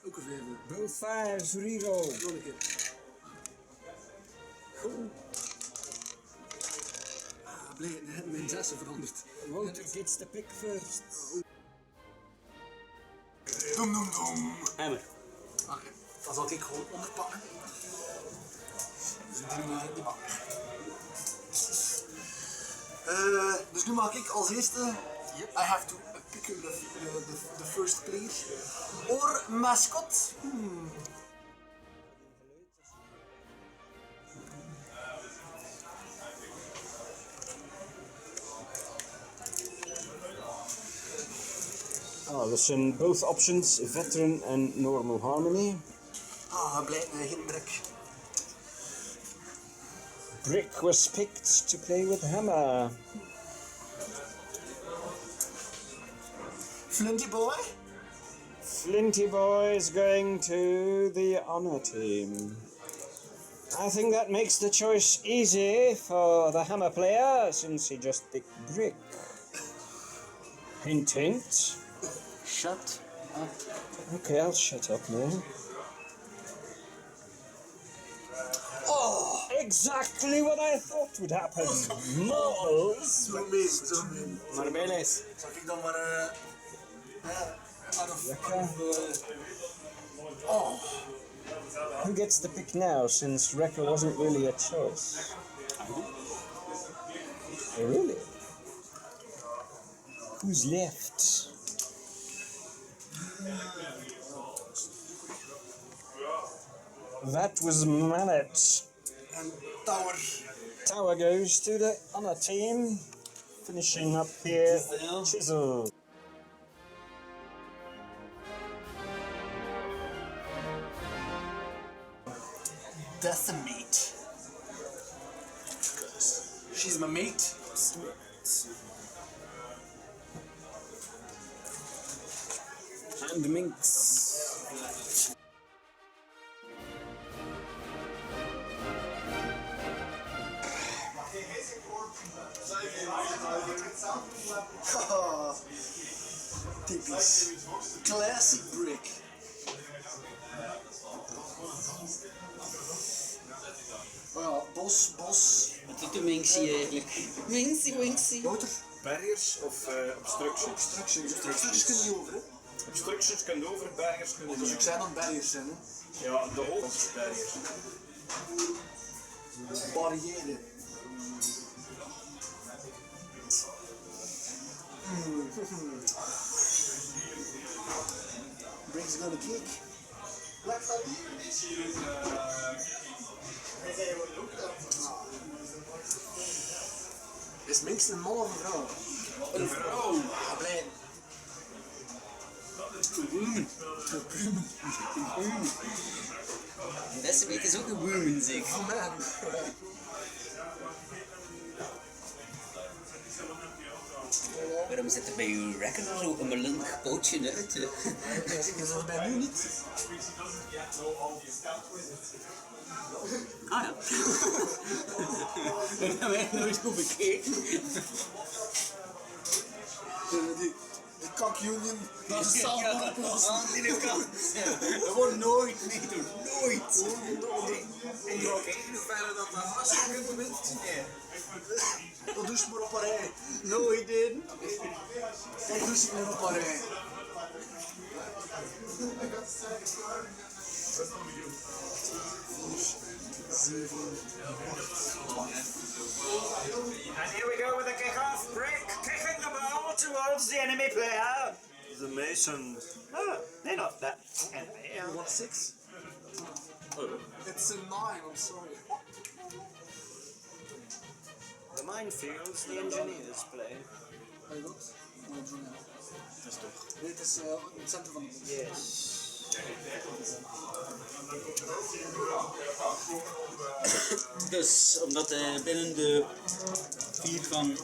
Ook een vijver. Both fives, reroll. Nog een keer. Goed. Ah, blij, mijn zessen veranderd. Walter gets the pick first. Doem, doem, doem. Hammer. Oké, dan zal ik gewoon onderpakken. Dus die bak. Dus nu maak ik als eerste. I have to pick the first player. Or mascot. Oh, listen, both options, veteran and normal harmony. Ah, blijkt mij geen brek. Brick was picked to play with hammer. Flinty boy. Flinty boy is going to the honor team. I think that makes the choice easy for the hammer player since he just picked brick. Hint, hint. Shut up. Okay, I'll shut up now. Oh! Exactly what I thought would happen. Marbles. Zo min. Maar bijles. Zal ik dan maar Oh. Who gets the pick now, since Wrecker wasn't really a choice? Oh, really? Who's left? That was Mallet. En Tower. Tower goes to the honor team. Finishing up here, Chisel. Decimate. She's my mate. And minx. Haha. Typisch. Classic brick. Oh ja, bos. Wat doet de minxie eigenlijk? Minxie. Wouter? Barriers of obstructions? Obstructions kunnen niet over, hè? Obstructions kunnen over, barriers kunnen Dus niet ik zei dan barriers zijn, hè? Ja, de hoofdbarriers. Barrière. Brick's gonna kick. Is minst een man of een vrouw? Een vrouw. Ah, blij. Decimate is ook een woman, zeg. Oh man. Waarom zit er bij uw rekker zo een melanch pootje uit? Is dat bij nu niet? Ah ja. Dat hebben wij nooit goed bekeken. De kakunion, dat is zelf Ja, oplossen. aan die kant. Dat wordt nooit meedoen. Nooit. En je kijkt hoe verder dat was. Nee. Dat doe je maar op een rij. Nooit in. Dat doe je maar op een rij. And here we go with a kick-off. Brick kicking the ball towards the enemy player. The Mason. Oh, they're not that enemy. What, 6? It's a 9, I'm sorry. The minefields the engineers play. Heb je dat? Dat is toch. Nee, het is in het centrum van de boel. Yes. Dus, omdat binnen de 4 van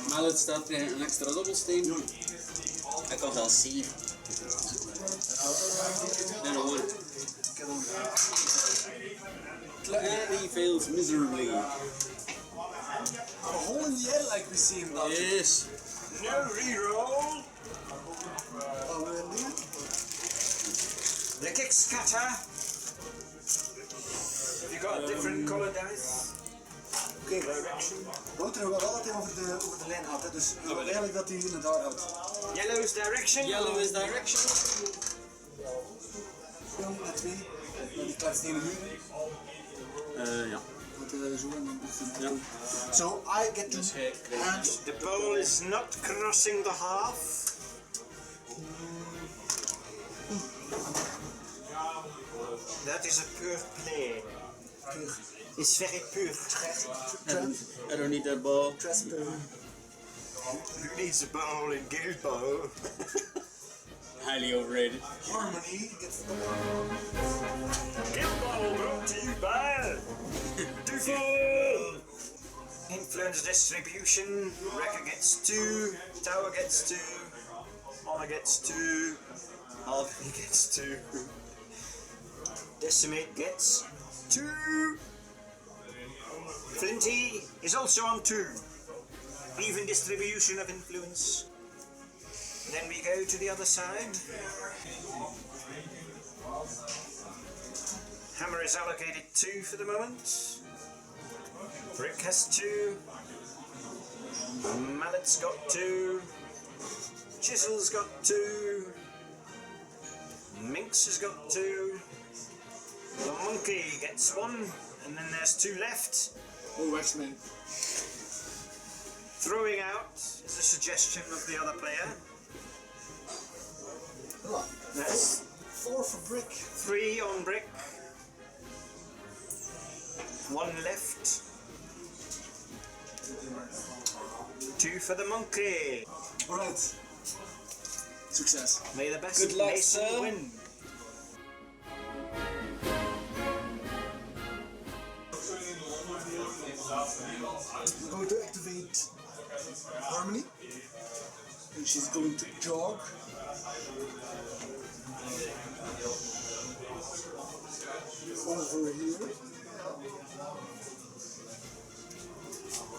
Mallet staat, krijg je een extra dobbelsteen. Hij kan zelfs 7. Nee, dat hoor ik. And he fails miserably. A hole in the air like we see him now. Yes. No reroll. What we in there? The kick scatter. Have you got a different color dice? Oké, Wouter hebben we altijd over de lijn gehad, hè? Dus we willen eigenlijk dat hij het daar houdt. Yellow is direction. Yellow is direction. Ja, met 2. Die klets tegen de muur. Ja. Met zo en dan doet hij Ja. So I get to Dus hij krijgt... hand. The ball is not crossing the half. That is a pure play. Pure. It's very pure. I don't need that ball. Who needs a ball in Gilbo? Highly overrated. Harmony gets the Gilbo brought to you by Duval. Influence distribution. Wrecker gets 2. Tower gets 2. Honor gets 2. Albany gets 2. Decimate gets 2. Flinty is also on 2. Even distribution of influence. Then we go to the other side. Hammer is allocated 2 for the moment. Brick has 2. Mallet's got 2. Chisel's got 2. Minx has got 2. The monkey gets 1. And then there's 2 left. Oh, X-Men. Throwing out is a suggestion of the other player. That's 4 for brick. 3 on brick. 1 left. 2 for the monkey. Alright. Success. May the best Good luck, Mason sir. win. We're going to activate Harmony. And she's going to jog. Over here.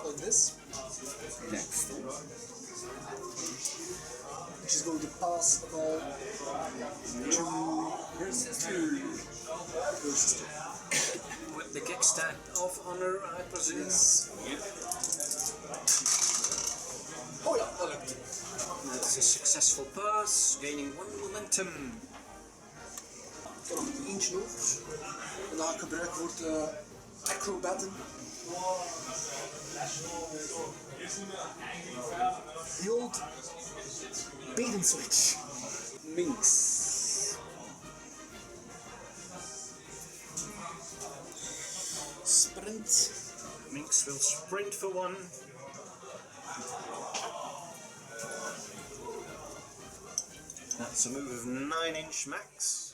Like this. Next. She's going to pass the ball to Her sister. her sister. With the kickstart of honor, I presume. Yes. Yep. Oh ja, dat lukt. That's a successful pass, gaining 1 momentum. Ik heb nog eentje over. En dat ga ik gebruiken voor het acrobaten. The old bait and switch. Minx. Sprint. Minx will sprint for 1. That's a move of 9-inch max.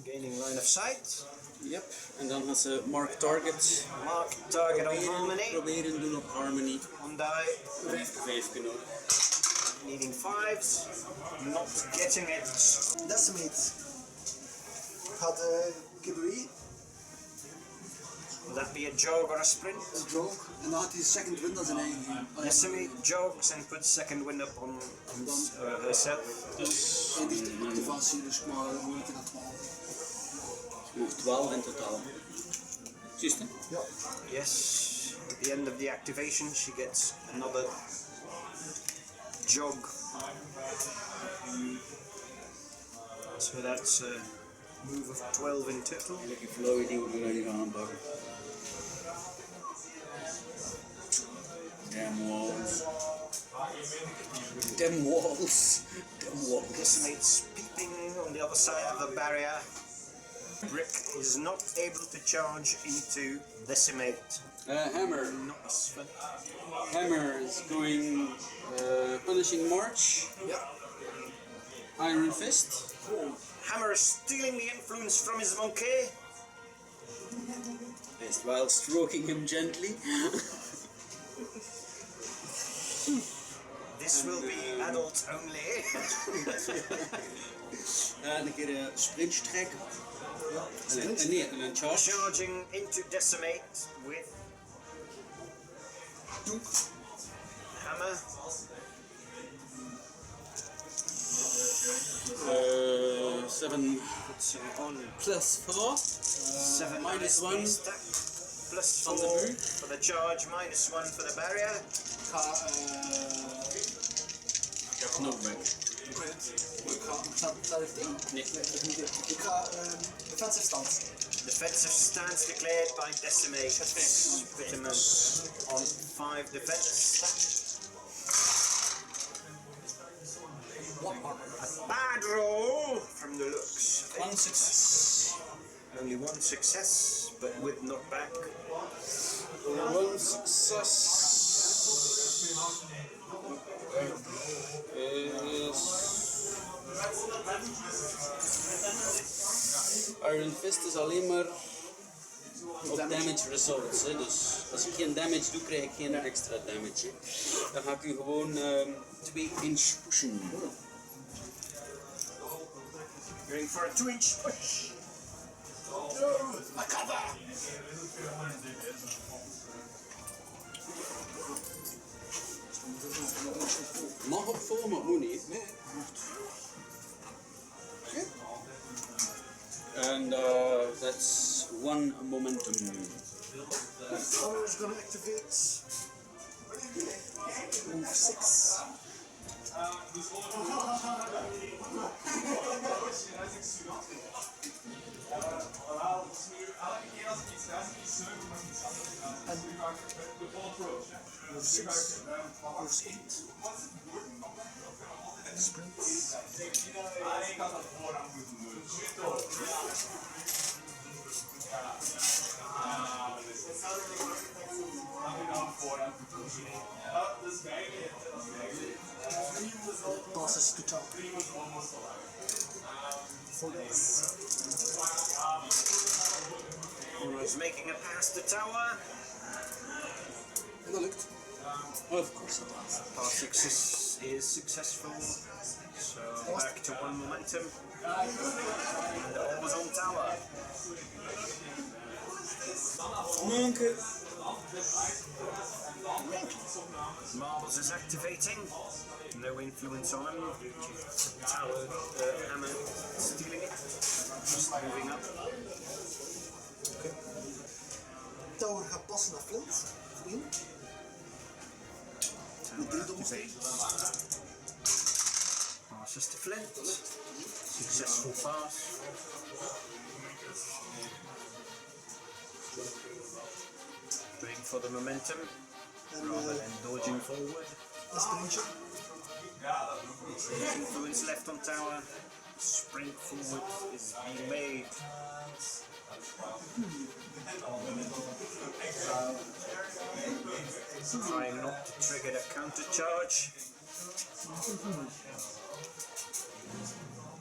Gaining line of sight. Yep. En dan gaat ze mark target. Mark target on Harmony. Proberen doen op Harmony. On die. 5 kunnen. Needing 5s. Not getting it. Decimate. Gaat give away. Will that be a jog or a sprint? Een jog. En dan gaat hij second wind aan zijn eigen game. Decimate jogs and puts second wind up on herself. Dus En die heeft de activatie, dus ik mag gewoon een keer naar 12. je mag 12 in totaal. Juist hè? Ja. Yes. At the end of the activation, she gets another jog. So that's a move of 12 in total. Lekker flauw idee hoe we dat hier gaan aanpakken. Damn walls. Damn walls. Damn walls. Decimate's peeping on the other side of the barrier. Brick is not able to charge into Decimate. Hammer. Not as fun. Hammer is going punishing march. Ja. Iron fist. Hammer is stealing the influence from his monkey. Fist while stroking him gently. This will be adult only. Een keer een sprintstrek. Sprint? Nee, een charge. Charging into decimate with hammer. 7 Puts him on plus 4. 7 minus 1. stack. Plus Van 4 de muur. for the charge, minus 1 for the barrier. Ik ga, Knockback. ik ga daar even in. Nee. Ik ga defensive stance. Defensive stance declared by decimate. Put him on 5 defense stack. One armor. A bad roll from the looks. 1 success. Only 1 success, but with knockback. 1 success. Iron Fist is alleen maar op damage results. Hè. Dus als ik geen damage doe, krijg ik geen extra damage. Hè. Dan ga ik u gewoon 2 inch pushen. Going for a 2-inch push. Mag op vol, maar moet niet. Nee. Oké. And that's 1 momentum. Armor is gonna activate. Move 6. And move 6. Moves 8. Sprint. Passes to top. 4 days. He's making a pass to tower. En dat lukt. Of course it does. Pass success is successful. So back to 1 momentum. And always on tower. Monkey. Marbles is activating. No influence on him due to tower hammer stealing it. Just moving up. Okay. Tower gaat passen naar Flint. 1. Tower activate. Passes to Flint. Successful pass. Going for the momentum rather than dodging forward. Een sprintje. Influence left on tower. Sprint forward is being made. Trying not to trigger the counter charge.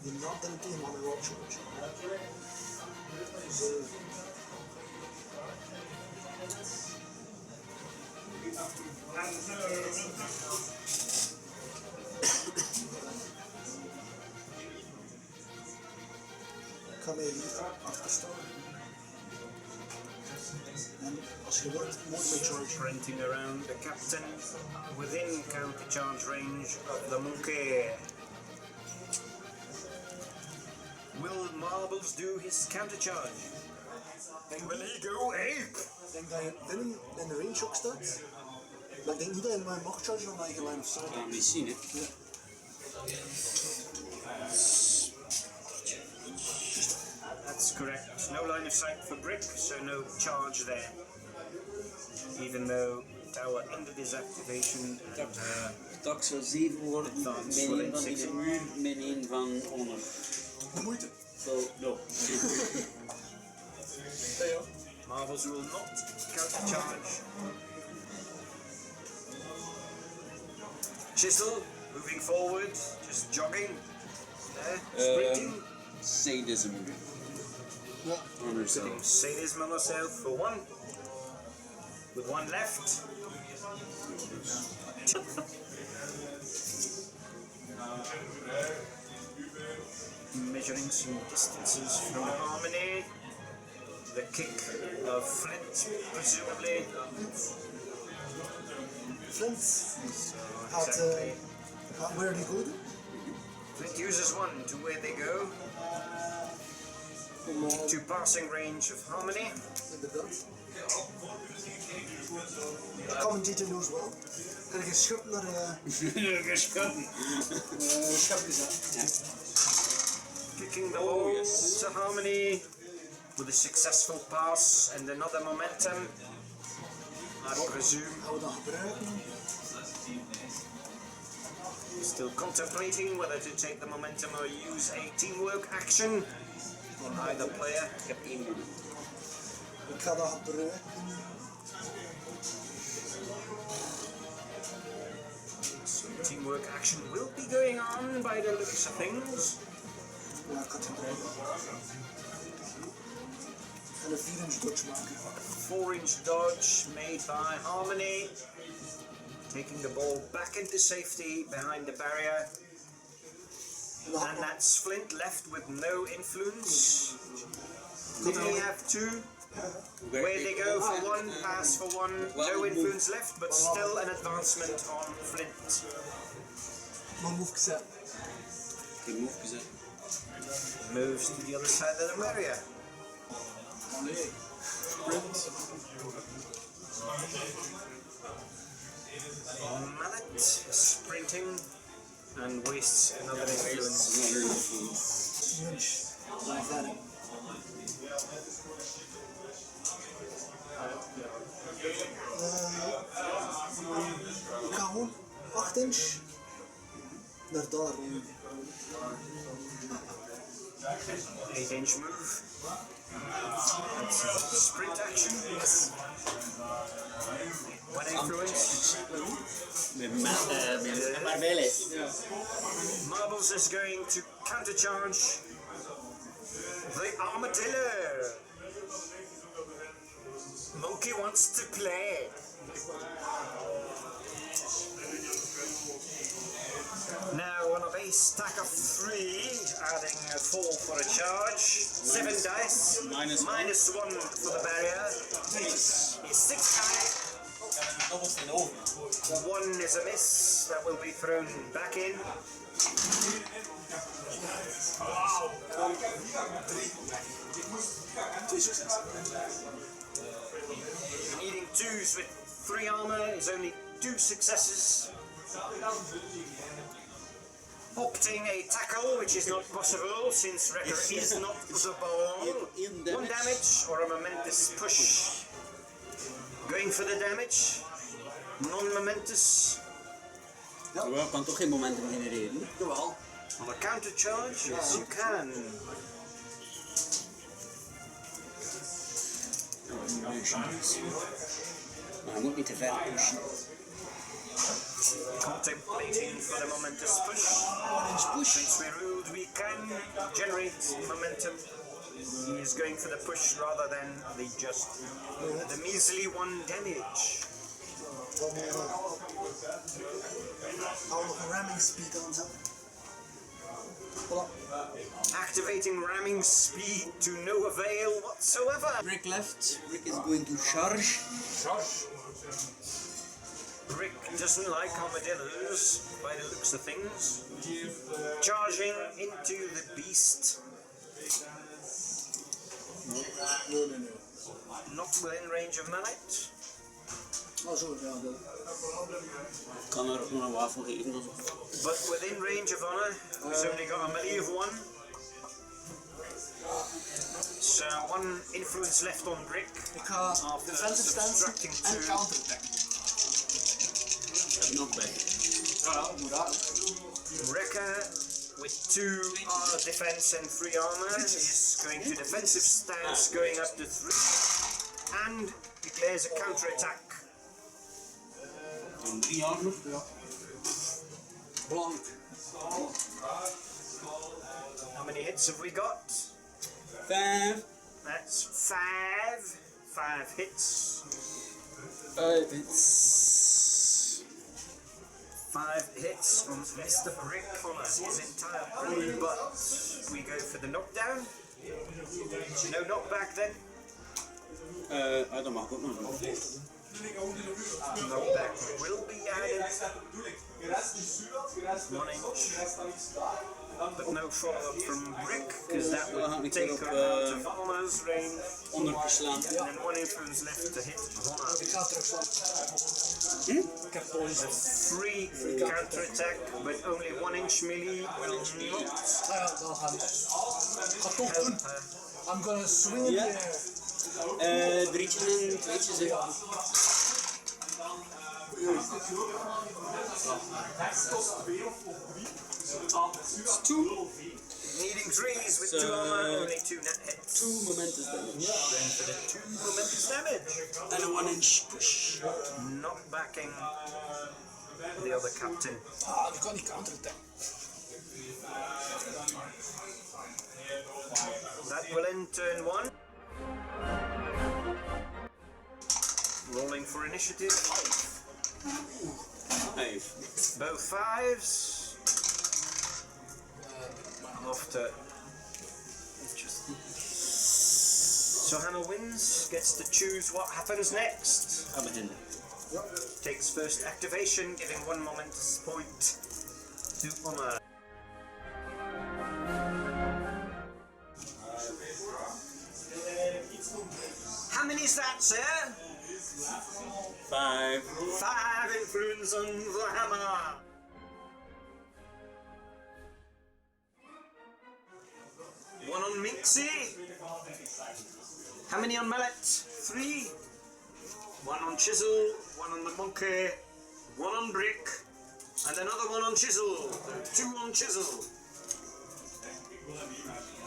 Die not dan tegen aan de rock charge. Ik ga mij hier achter staan. En als je wilt, mooi met charge. Sprinting around the captain within counter charge range of the monkey. Will Marbles do his counter charge? Will he go ape? Ik denk dat je binnen in de range ook staat. Maar ik denk niet dat je mij mag chargen omdat je line of sight Gaan hebt. we niet zien, hè? Ja. That's correct. No line of sight for Brick, so no charge there. Even though tower ended his activation and Tak zou 7 worden, Advance min voor 1 van die six. muur, min 1 van honor. De moeite. So, no. Ja, ja. Marbles will not counter charge. Chisel moving forward, just jogging. There, sprinting. Sadism Ja. on herself. Sadism on herself for 1. With 1 left. Measuring some distances from Harmony. The kick of Flint, presumably. Flint gaat, Exactly. gaat where they go. Flint uses one to where they go. To passing range of Harmony. Inderdaad. De commentator knows well. Kan ik een schub naar Geschoten. schub gezet? Ja. Kicking the ball to Harmony with a successful pass and another momentum. I presume. Gaan we dat gebruiken? Still contemplating whether to take the momentum or use a teamwork action on either player. Ik heb 1 minuut. Ik ga dat gebruiken. So teamwork action will be going on by the looks of things. Ja, ik ga het gebruiken. Ik ga een 4-inch dodge maken. 4-inch dodge made by Harmony. Taking the ball back into safety behind the barrier. And that's Flint left with no influence. Did he have 2? Where they go for 1, pass for 1, no influence left, but still an advancement on Flint. Maar move gezet. Geen move gezet. Moves to the other side of the barrier. Nee. Sprint. Mallet sprinting and wastes another influence. Another influence. Lunch. Blijf verder. Ik ga gewoon 8 inch naar daar. 8-inch move. That's sprint action. Yes. One influence. Maar bijlijst. Marbles is going to countercharge the armadillo. Monkey wants to play. Now on a base stack of 3, adding a 4 for a charge. 7 dice. Minus -1 for the barrier. Is 6 high. Dobbels in de oven. 1 is a miss. That will be thrown back in. Needing 2s with 3 armor is only 2 successes. Opting a tackle, which is not possible since Wrecker is not the ball. 1 damage or a momentous push. Going for the damage. Non-momentous. Jawel, kan toch geen momentum genereren? Jawel. On a counter charge, yes you can. Maar je moet niet te ver pushen. Contemplating for the momentous push. Since we ruled we can generate momentum, he is going for the push rather than the measly 1 damage. Dan gaan we nog een ramming speed aanzetten. Voilà. Activating ramming speed to no avail whatsoever. Rick left. Rick is going to charge. Rick doesn't like armadillos by the looks of things. Charging into the beast. Nee. Not within range of Mallet. Oh zo, ja. Ik kan er ook nog een wafel geven. Dus. But within range of honor, he's only got a melee of 1. So 1 influence left on Rick. Ik ga defensive stance en counter attack. Knockback. Ja, moet dat. Wrecker with 2 defense and 3 armor is going to defensive stance, going up to 3, and declares a counter attack. En 3 armor. Ja. Blank. How many hits have we got? 5. That's 5. 5 hits. 5 hits. 5 hits on Mr. Brick on his entire body, but we go for the knockdown. No knockback then. Dat mag ook nog doen. Knockback will be added. 1 inch. But no follow-up from Brick, because that would take her out of Honnor's range. Ondergeslaan. And 1 influence left to hit Honor. Ik ga terugslaan. Ik heb There's a free counter-attack, but only 1 inch melee will not Ah ja, dat gaat niet. Ik ga toch doen. I'm gonna swing in the air. 3'tjes en 2'tjes. Needing 3s with 2 armor, only 2 net hits. 2 momentous damage. Then for the 2 momentous damage. En een 1 inch push. Not backing the other captain. Ah, die kan niet counterattack. That will end turn 1. Rolling for initiative. 5. Both 5s. After. Interesting. So Hammer wins, gets to choose what happens next. Ga beginnen. Takes first activation, giving 1 momentous point to Honor. How many is that, sir? 5. 5 influence on the hammer. One on Minxie. How many on Mallet? 3. 1 on Chisel, 1 on the Monkey, 1 on Brick, and another 1 on Chisel. 2 on Chisel.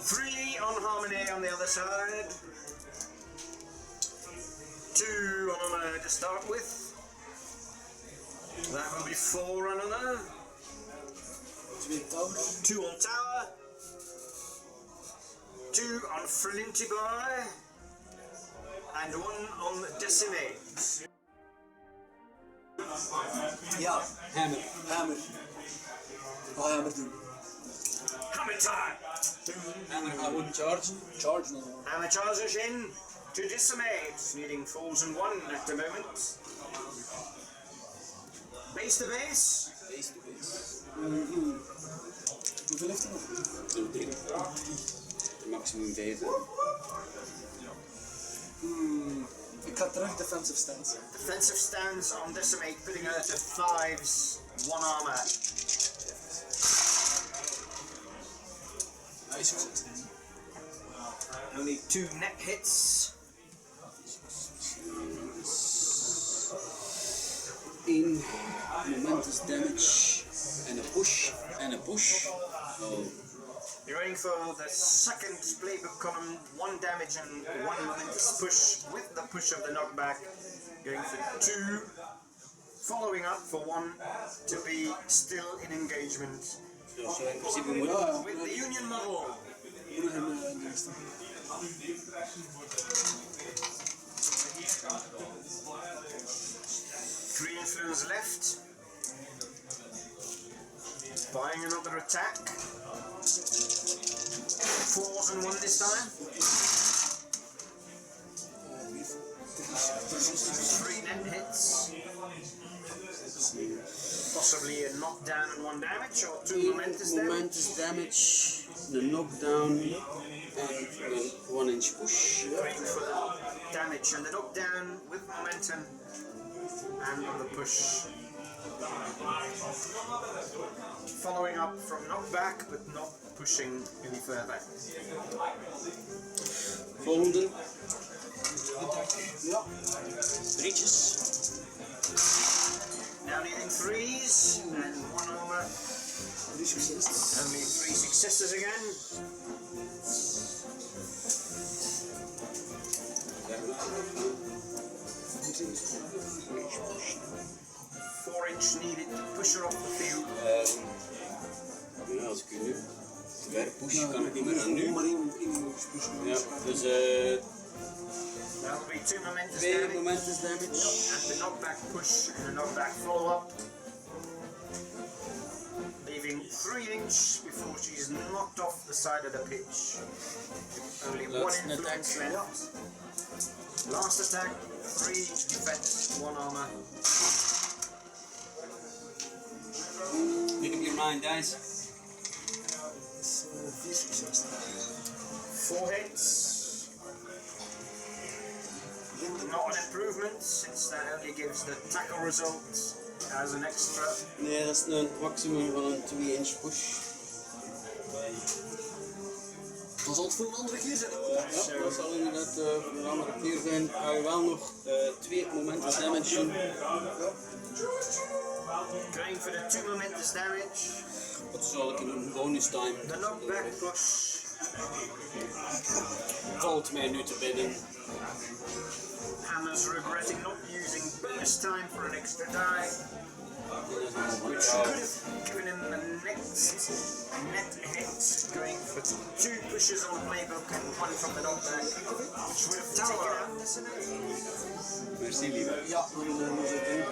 3 on Harmony on the other side. 2 on Honor to start with. That will be 4 on Honor. 2 on Tower. 2 on Flinty Boy. And 1 on Decimate. Ja, Hammer. hammer. Wat ga hammer doen? Hammer time! Hammer gaat gewoon chargen. Charge nog. Hammer charges in to Decimate, needing falls and 1 at the moment. Base to base. Base to base. Hoeveel heeft hij nog? 3. Maximum 5. Ik ga terug defensive stance. Defensive stance on Decimate, putting her to 5s, 1 armor. Nice succes. Only 2 net hits. 1 momentous damage. En een push. En een push. Oh. You're going for the second playbook column, 1 damage and 1 momentous push with the push of the knockback. Going for 2, following up for 1 to be still in engagement Dus in principe moet with the Union model. Moet nog in de staan. 3 influence left. Buying another attack. 4s and 1 this time. 3 net hits. Possibly a knockdown and 1 damage, or 2 momentous damage. momentous damage, een knockdown en een 1 inch push. Going for the damage and the knockdown with momentum and the push. Following up from knockback, but not pushing any further. Volgende. Ja. 3'tjes. Now needing 3s and 1 armor. 3 succes. Only 3 successes again. Four inch needed to push her off the field. Ja, als ik u nu ver push kan ik niet meer dan nu. Maar één pushen. Ja, dus That'll be 2 momentous 2 damage. momentous damage. And the knockback push and a knockback follow up. 3" before she's knocked off the side of the pitch. Only one Laatste influence attack. left. Last attack, 3 defense, 1 armor. Make up your mind, guys. Is 4 successen. 4 hits. Not an improvement, since that only gives the tackle result as an extra. Nee, dat is een maximum van een 2-inch push. Dan zal het voor een andere keer zijn. Ja, dat zal inderdaad voor een andere keer zijn. Ga je wel nog 2 momenten damage doen. Going for the 2 momentous damage. Dat zal ik in een bonus time. The knockback push. Valt mij nu te binnen. Hammer's regretting not using bonus time for an extra die, which could have given him the next net hit, going for 2 pushes on the playbook and 1 from the knockback, which would have taken out the scenario. Merci, lieve. Ja, dan moet ik doen.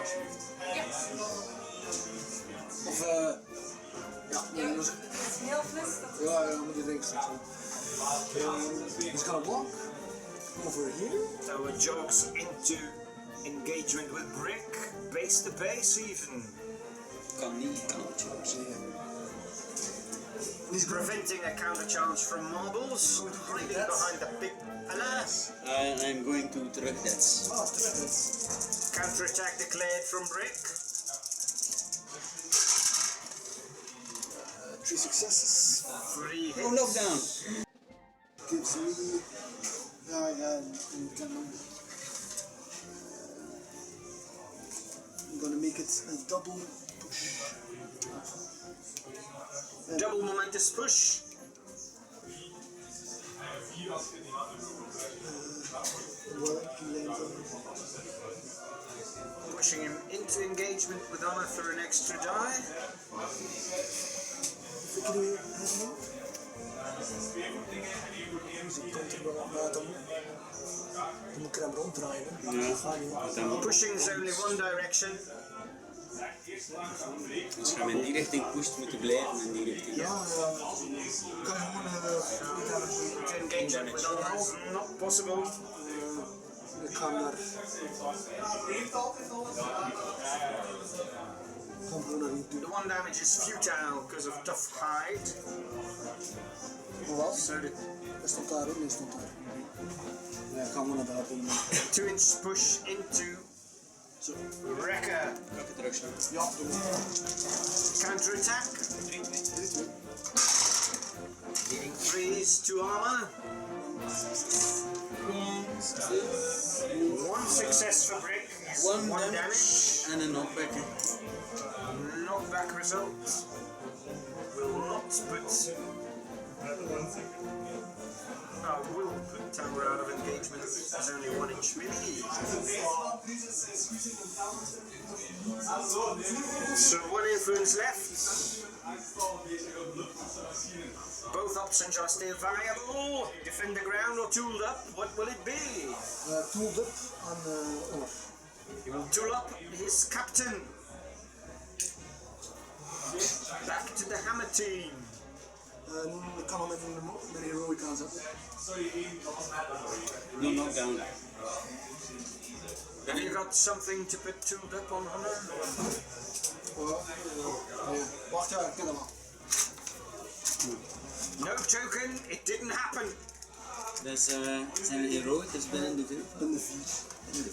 Of ja, dan moet ik. Heel fris. Ja, dan moet ik denken straks. He's gonna block. Over here. So it jogs into engagement with Brick, base to base even. Kan niet, He's Preventing a counter charge from marbles, hiding behind the big pillar. I'm going to terug that. Oh, terug. Counter attack declared from Brick. 3 successes. 3 hits. Oh, knockdown. Gives me. Ja, ik kan hem. I'm gonna make it a double push. Double momentous push. Pushing him into engagement with honor for an extra die. Dus ik komt er wel op, dan moet ik hem ronddraaien. Ja. Pushing is only one direction. Als je hem in die richting pusht, moet je blijven in die richting. Ja, kan je gewoon To engagement with honor is not possible. ik ga naar. The 1 damage is futile because of tough hide. Wat? So the Hij stond daar ook, nee, stond daar. Ja, ik ga gewoon naar daar doen. 2-inch push into Wrecker. Kan ik het terug staan? Ja, doe maar. Counter attack. Dealing 3s to armor. 1 success for Brick. 1 1 damage en een knockback. Knockback result will not put. Will put Tower out of engagement. There's only 1 inch melee. So 1 influence left. Both options are still viable. Defend the ground or tooled up. What will it be? Tooled up aan honor. He will tool up his captain. Back to the hammer team. Ik kan hem met een heroic aanzetten. No knockdown. Have you got something to put tooled up on honor? Nee. Wacht, ja, ik ken hem al. No token, it didn't happen. Dus zijn heroic is binnen de 5. In de 4. In de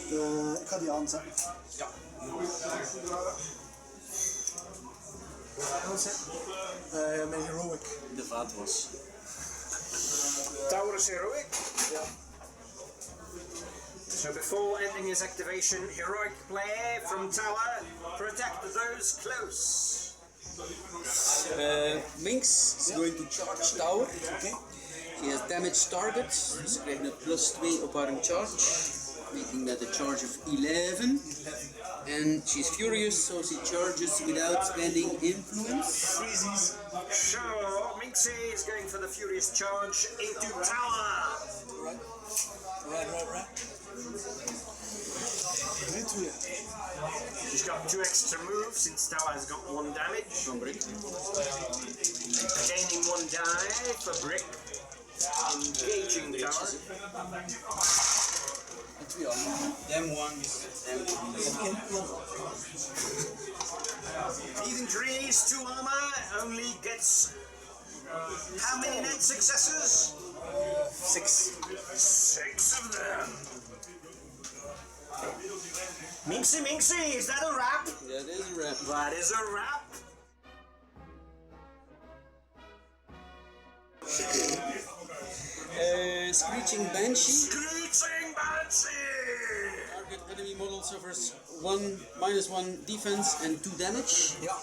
4. Ik ga die aanzetten. Ja. Mijn heroic. De vaat was. Tower is heroic. Ja. So before ending his activation, heroic play from Tower. Protect those close. Minx is going to charge tower. Okay. She has damage target. Ze krijgt een +2 op haar charge. Making that a charge of 11. And she's furious, so she charges without spending influence. So Minxie is going for the furious charge into Tower. Right. die twee. She's got 2 extra moves since Tower has got 1 damage. Van Brick. Gaining 1 die for Brick. Engaging Tower. En twee allemaal. Them ones. Needing 3s, 2 armor, only gets how many net successes? 6. 6 of them. Minxie, is that a wrap? That is a wrap. That is a wrap. Screeching Banshee. Screeching Banshee! Target enemy model suffers -1 defense and 2 damage. Ja.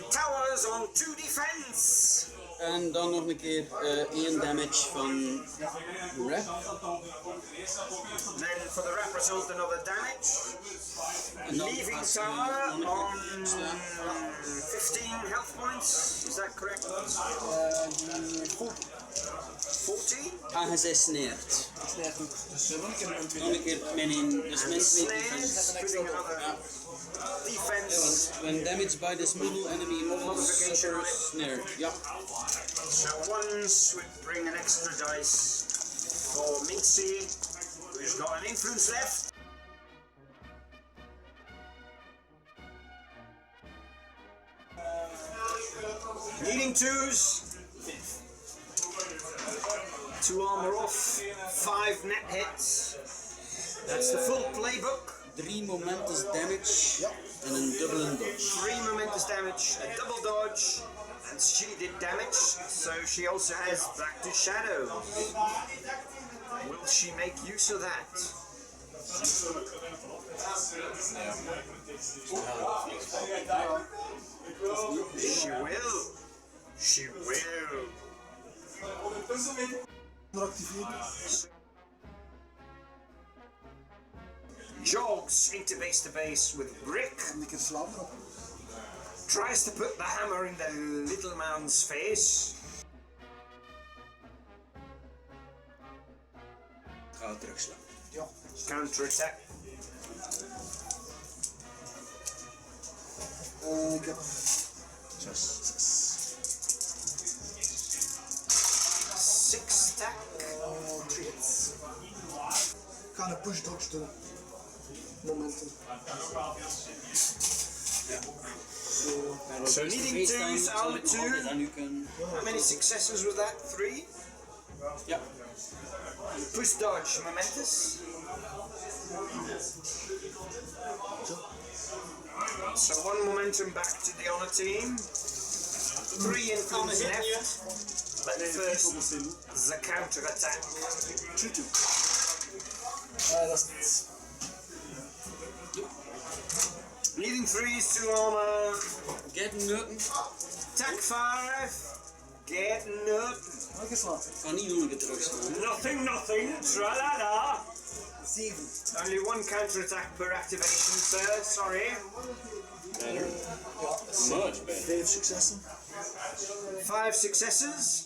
Towers on 2 defense. En dan nog een keer 1 damage van Wrap. Then for the wrap result, another damage. En dan Leaving gaat Tower nog on een keer staan. 15 health points. Is that correct? 14? Aangesneerd. Ik snijdt ook. Dus nog een keer een Nog een keer min 1, dus min 2 Snares, defense. putting another defense. When damaged by this model, enemy model suffers snared. Ja. So ones would bring an extra dice for Minxie, who's got an influence left. Needing 2s. 2 armor off, 5 net hits. That's the full playbook. 3 momentous damage en een dubbele dodge. 3 momentous damage, a double dodge, and she did damage, so she also has back to shadows. Will she make use of that? She will. She will. activeren. Jogs into base to base with Brick. En een keer slaan erop. Tries to put the hammer in the little man's face. Ga terugslaan. Ja. Counter attack. Ik heb 6 stack. 3 hits. Ik ga een push dodge doen. Momentum. So needing twos out of 2. En u kan... How many successes was that? 3? Ja. Push dodge, momentous. So 1 momentum back to the honor team. 3 influence left. But first, the counter attack. 3-2. Dat is niets. Needing 3s, 2 armor. Get nothing. Attack 5. Get nothing. Welke is wat? Ik kan niet nog een keer terugslaan. Nothing. Tra-la-la. 7. Only 1 counter attack per activation, sir. Sorry. Better. Ja, Much better. 5 successen. 5 successes.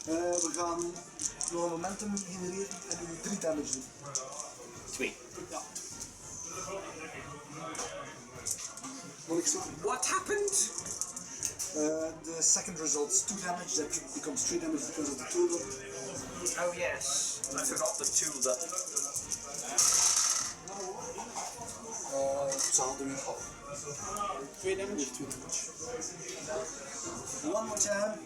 We gaan nog een momentum genereren en doen 3 damage doen. 2. Ja. Wat ik zeg? What happened? The second results 2 damage, that becomes 3 damage because of the tool. Oh yes, I forgot the tool that. Ze hadden weer af. 2 damage. 2 damage. One more time.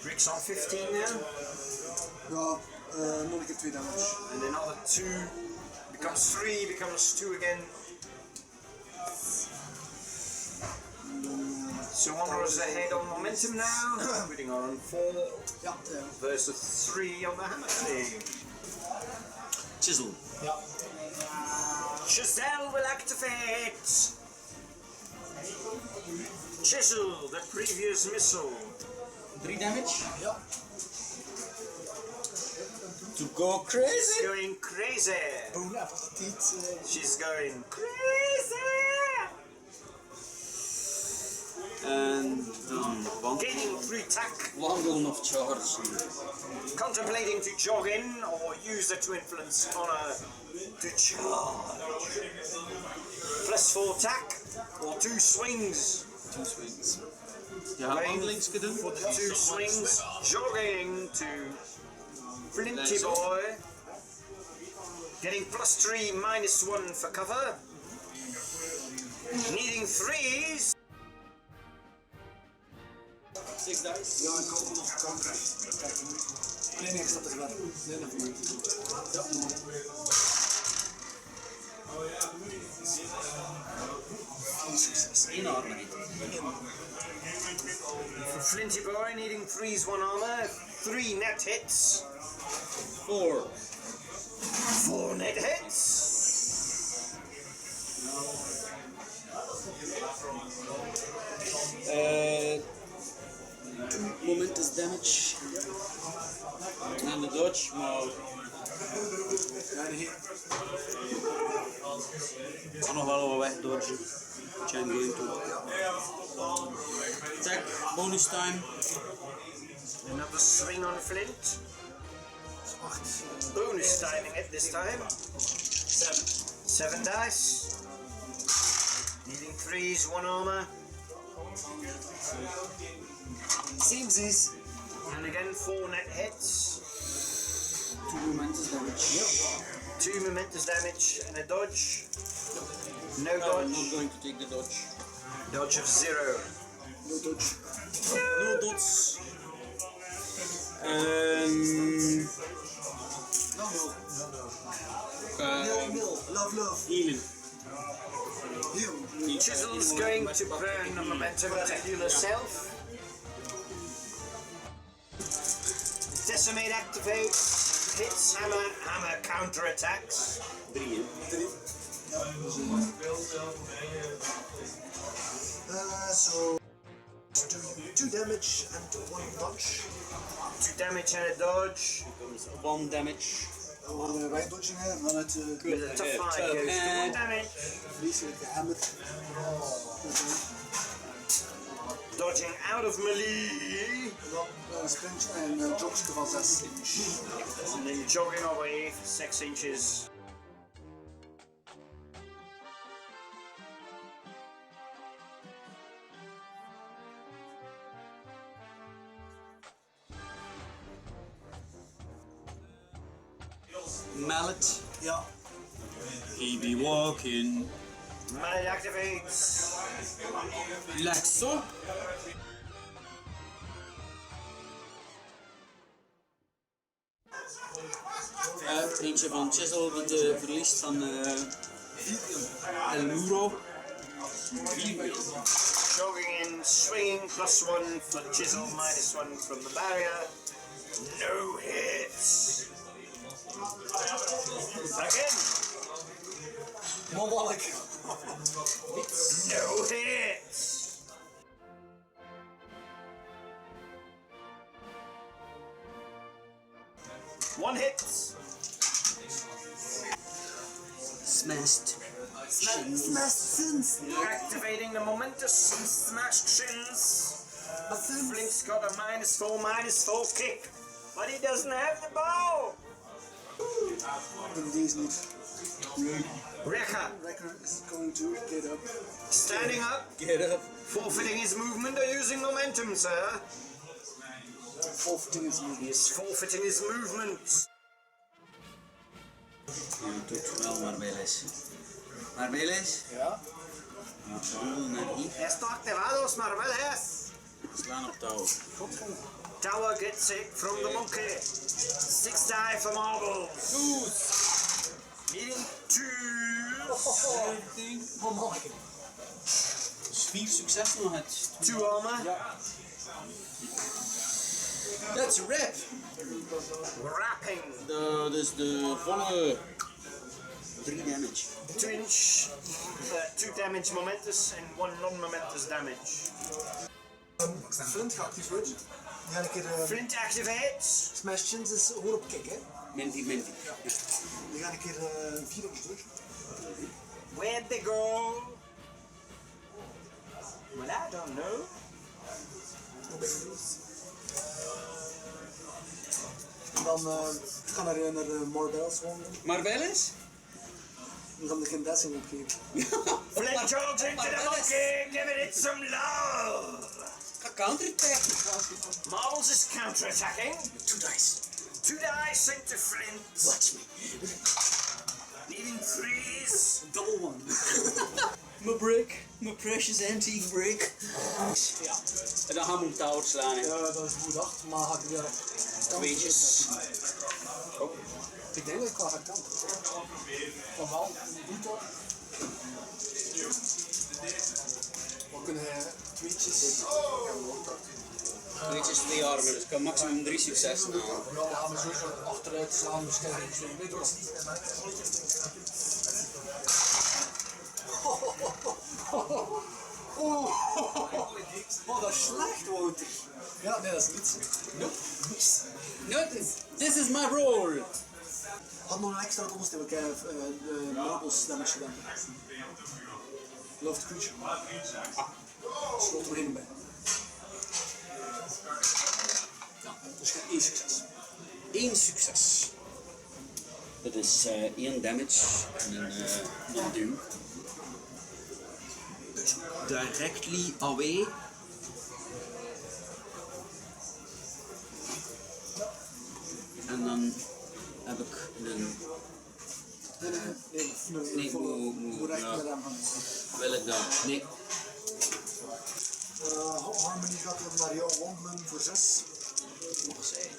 Bricks on 15 now. Ja, nog een keer 2 damage. And another 2 becomes 3, becomes 2 again. So Honor is ahead on momentum now, putting her on 4 Ja, versus 3 on the hammer team. Chisel. ja. Giselle will activate. Chisel, the previous missile. 3 damage. Ja. To go crazy. Going crazy. Bon appetit. She's going crazy. En dan Gaining 3 tack. wandelen of charge. Contemplating to jog in or use the to influence honor to charge. Plus 4 tack or 2 swings. 2 swings. Ja, Going wandelingsje doen. for the 2 swings. Jogging to Flinty Boy. Getting plus 3, minus 1 for cover. Needing 3s. 6 dice. Ja, ik kom nog kan. Nee, ik stap er wel. Nee, dat niet. Succes. 1 armor. For Flinty Boy, needing 3s, 1 armor. 3 net hits. 4. 4 net hits. Momentous damage. En de dodge, maar ik kan nog wel wat wegdodgen. Which I'm going to. Attack, bonus time. Another swing on Flint. Bonus timing it this time. 7 dice. Needing 3s, 1 armor. Seamsies. And again 4 net hits. 2 momentous damage. 2 momentous damage and a dodge. No I'm dodge. not going to take the dodge. Dodge of 0. No dodge. No dots. Nil. Love. Healing. Heal. Chisel's going to burn the momentum to heal herself. Decimate activates. Hits hammer counterattacks. 3. So do 2 damage and 1 dodge. 2 damage and a dodge. Comes 1 damage. Dan worden wij dodgingen vanuit de With a tough fight goes to 1 damage. vreselijke hammer. Dodging out of melee. En dan een sprintje en een jogje van 6 inch. And then jogging away for 6 inches. Mallet. Ja. He be walking. Mallet activates. Relax zo. Eentje van Chisel die verliest van El Muro. Jogging in, swinging, plus 1 for Chisel, minus 1 from the barrier. No hits. Again. Mannelijk. No hits. One hit. Smashed. Sins. Activating the momentous smashed shins. Flint's got a -4 kick, but he doesn't have the ball. Deze niet. Rekka Wrecker is going to get up. standing up, Get up. forfeiting his movement or using momentum, sir. Forfeiting his movement. He is forfeiting his movement. Ja, doet wel maar bij les. Maar bij les? Ja. Ja, rollen naar hier. Está activados, Marveles. Slaan op touw. Tower gets it from the monkey. 6 die for marbles. Needing 2s. Mannelijk. Dus 4 successen nog het. 2 armor. That's a wrap. Wrapping. Dat is de volle 3 damage. 2 inch. 2 damage momentous and 1 non-momentous damage. Flint geactiveerd wordt. Die gaan een keer Flint activates. smash chins is gewoon op kick, hè. Minty. Die gaan een keer 4 op terug. Where'd they go? Well, I don't know. Hoe ben je geweest? En dan gaan er naar de Marbells wandelen. Marbelis? Dan gaan we geen dessing opgeven. Flint charge into the monkey, giving it some love. Ga counterattack. Marbles is counterattacking. 2 dice. 2 dice into Flint. Watch me. Needing 3s. Double one. Mijn brick. Mijn precious antique brick. Ja. En dan gaan we hem touw slaan. Hè. Ja, dat is goed gedacht, maar had ik daar... Tweetjes. Oh. Ik denk dat ik wel ga kanten. Van wel, goed hoor. We kunnen tweetjes. Tweetjes 2 armen, dus ik kan maximum 3 successen halen. Ja, maar sowieso achteruit slaan, dus kijk ik zo. Weet je wat? Oh, dat is slecht, Wouter. Ja, nee, dat is niets. Nope, niets. No, this is my role. Had nog een extra onderstel, ik heb de Marbles damage gedaan. Loved creature. Schot er één bij. Ja, dus je hebt 1 succes. 1 succes. Dat is 1 damage en een duw. Directly away. En dan heb ik een... Nee, moet echt met hem gaan. Wil ik dat? Nee. Harmony gaat dan naar jou wandelen voor 6. Mag zij.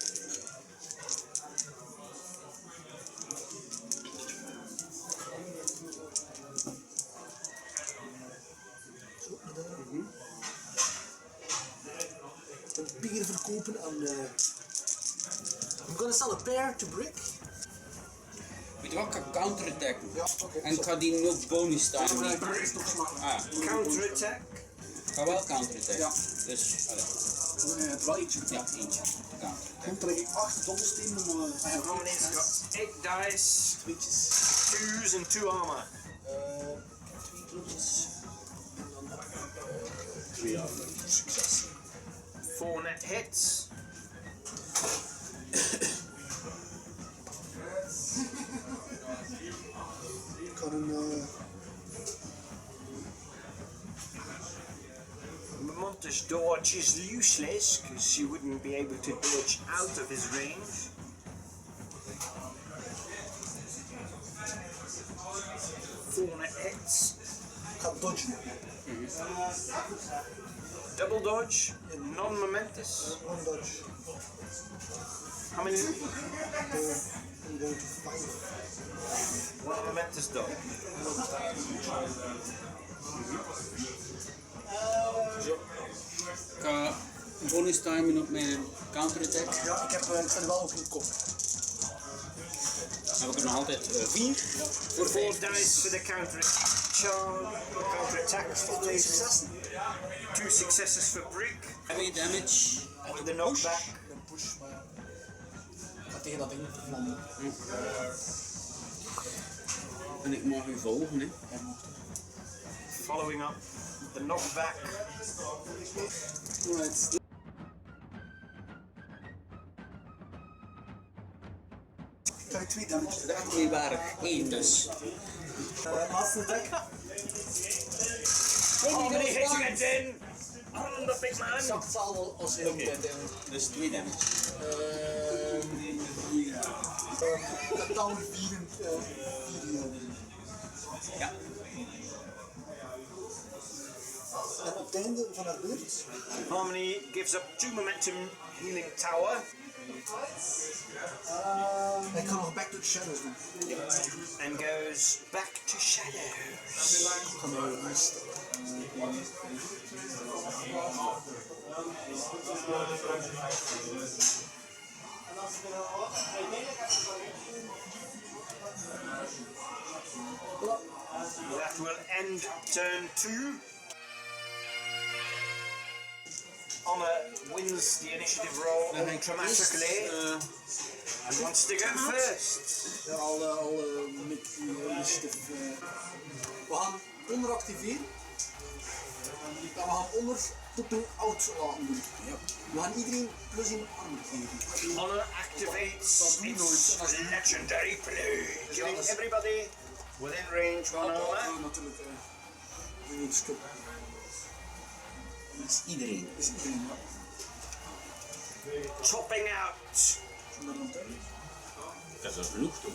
Een pier verkopen aan... I'm gonna sell a pair to brick. Weet je wat, ik ga counterattacken. Ja, oké. En ik ga die nog bonus Ja, time maar niet. dat is nog smaken. Ah, Counterattack. ik ga wel counterattacken. Ja. Dus, allee. Nee, het is wel eentje. Ja, eentje. Counterattack. Dan trek ik 8 dobbelstenen om... Harmony's got 8 dice. Tweetjes. 2s and 2 armor. 2 clubjes. En dan 2 armen. succes. 4 net hits. Ik kan een... Montes dodge is useless because you wouldn't be able to dodge out of his range. Four net hits. Ik ga dodgen. Double dodge. Non-momentous. 1 dodge. How many? I'm going to 5. One momentous dodge. Ik ga bonus timen op mijn counterattack. Ja, ik sta wel op een kop. Dan heb ik er nog altijd 4. For 4 dice for the counter-attack. 2 successen. 2 successes for Brick. 2 damage. And the knockback. Een push, maar ja. Ik ga tegen dat ding vervlammen. En ik mag u volgen, hè. Following up the knockback. Alright. Ik heb 2 damage. Dat is tweebarig. 1 dus. Laatste attack. How many hitting it in? On the big man. Exact hetzelfde als heel de damage. Dus 2 damage. Totaal 4 Ja. En op het einde van haar beurt Harmony gives up 2 momentum healing tower ik ga nog back to the shadows doen. and goes back to shadows. Ik ga nou rust. That will end turn 2. Honor wins the initiative roll dramatically and wants to go first. Ja, al met die initiative. We gaan onderactiveren. we gaan onder tot een oud laten doen. We gaan iedereen plus 1 armor geven. Honor activates its legendary play, giving everybody within range 1 armor. Natuurlijk. Een stuk. Dat is iedereen. Dat is iedereen, ja. Topping out. Dat is een vloeg toch?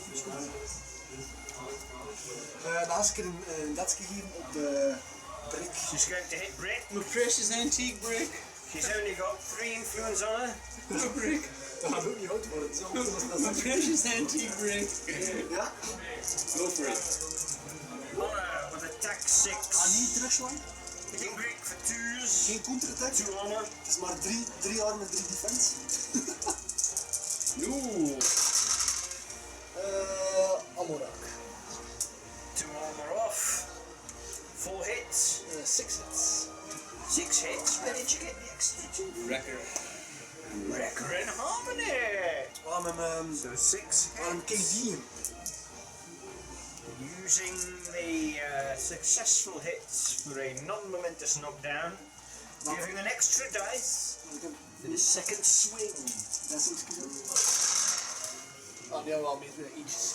Dan ga ik een detje geven op de brick. She's going to hit Brick. My precious antique brick. She's only got 3 influence on her. My brick. Dat gaat ook niet oud worden. My precious antique brick. Ja? Go for it. Honor with attack 6. Niet terugslaan. Hitting Brick for 2s. Geen counter-attack. 2 honor. Het is maar 3 armor, 3 defense. No. Allemaal raak. 2 armor off. 4 hits. 6 hits. 6 hits. Where did you get the extra 2? Wrecker. Wrecker and Harmony. So 6 aan KD. Using the successful hits for a non-momentous knockdown, giving an extra dice for the second swing. Dat is iets die hebben we al meer eentjes.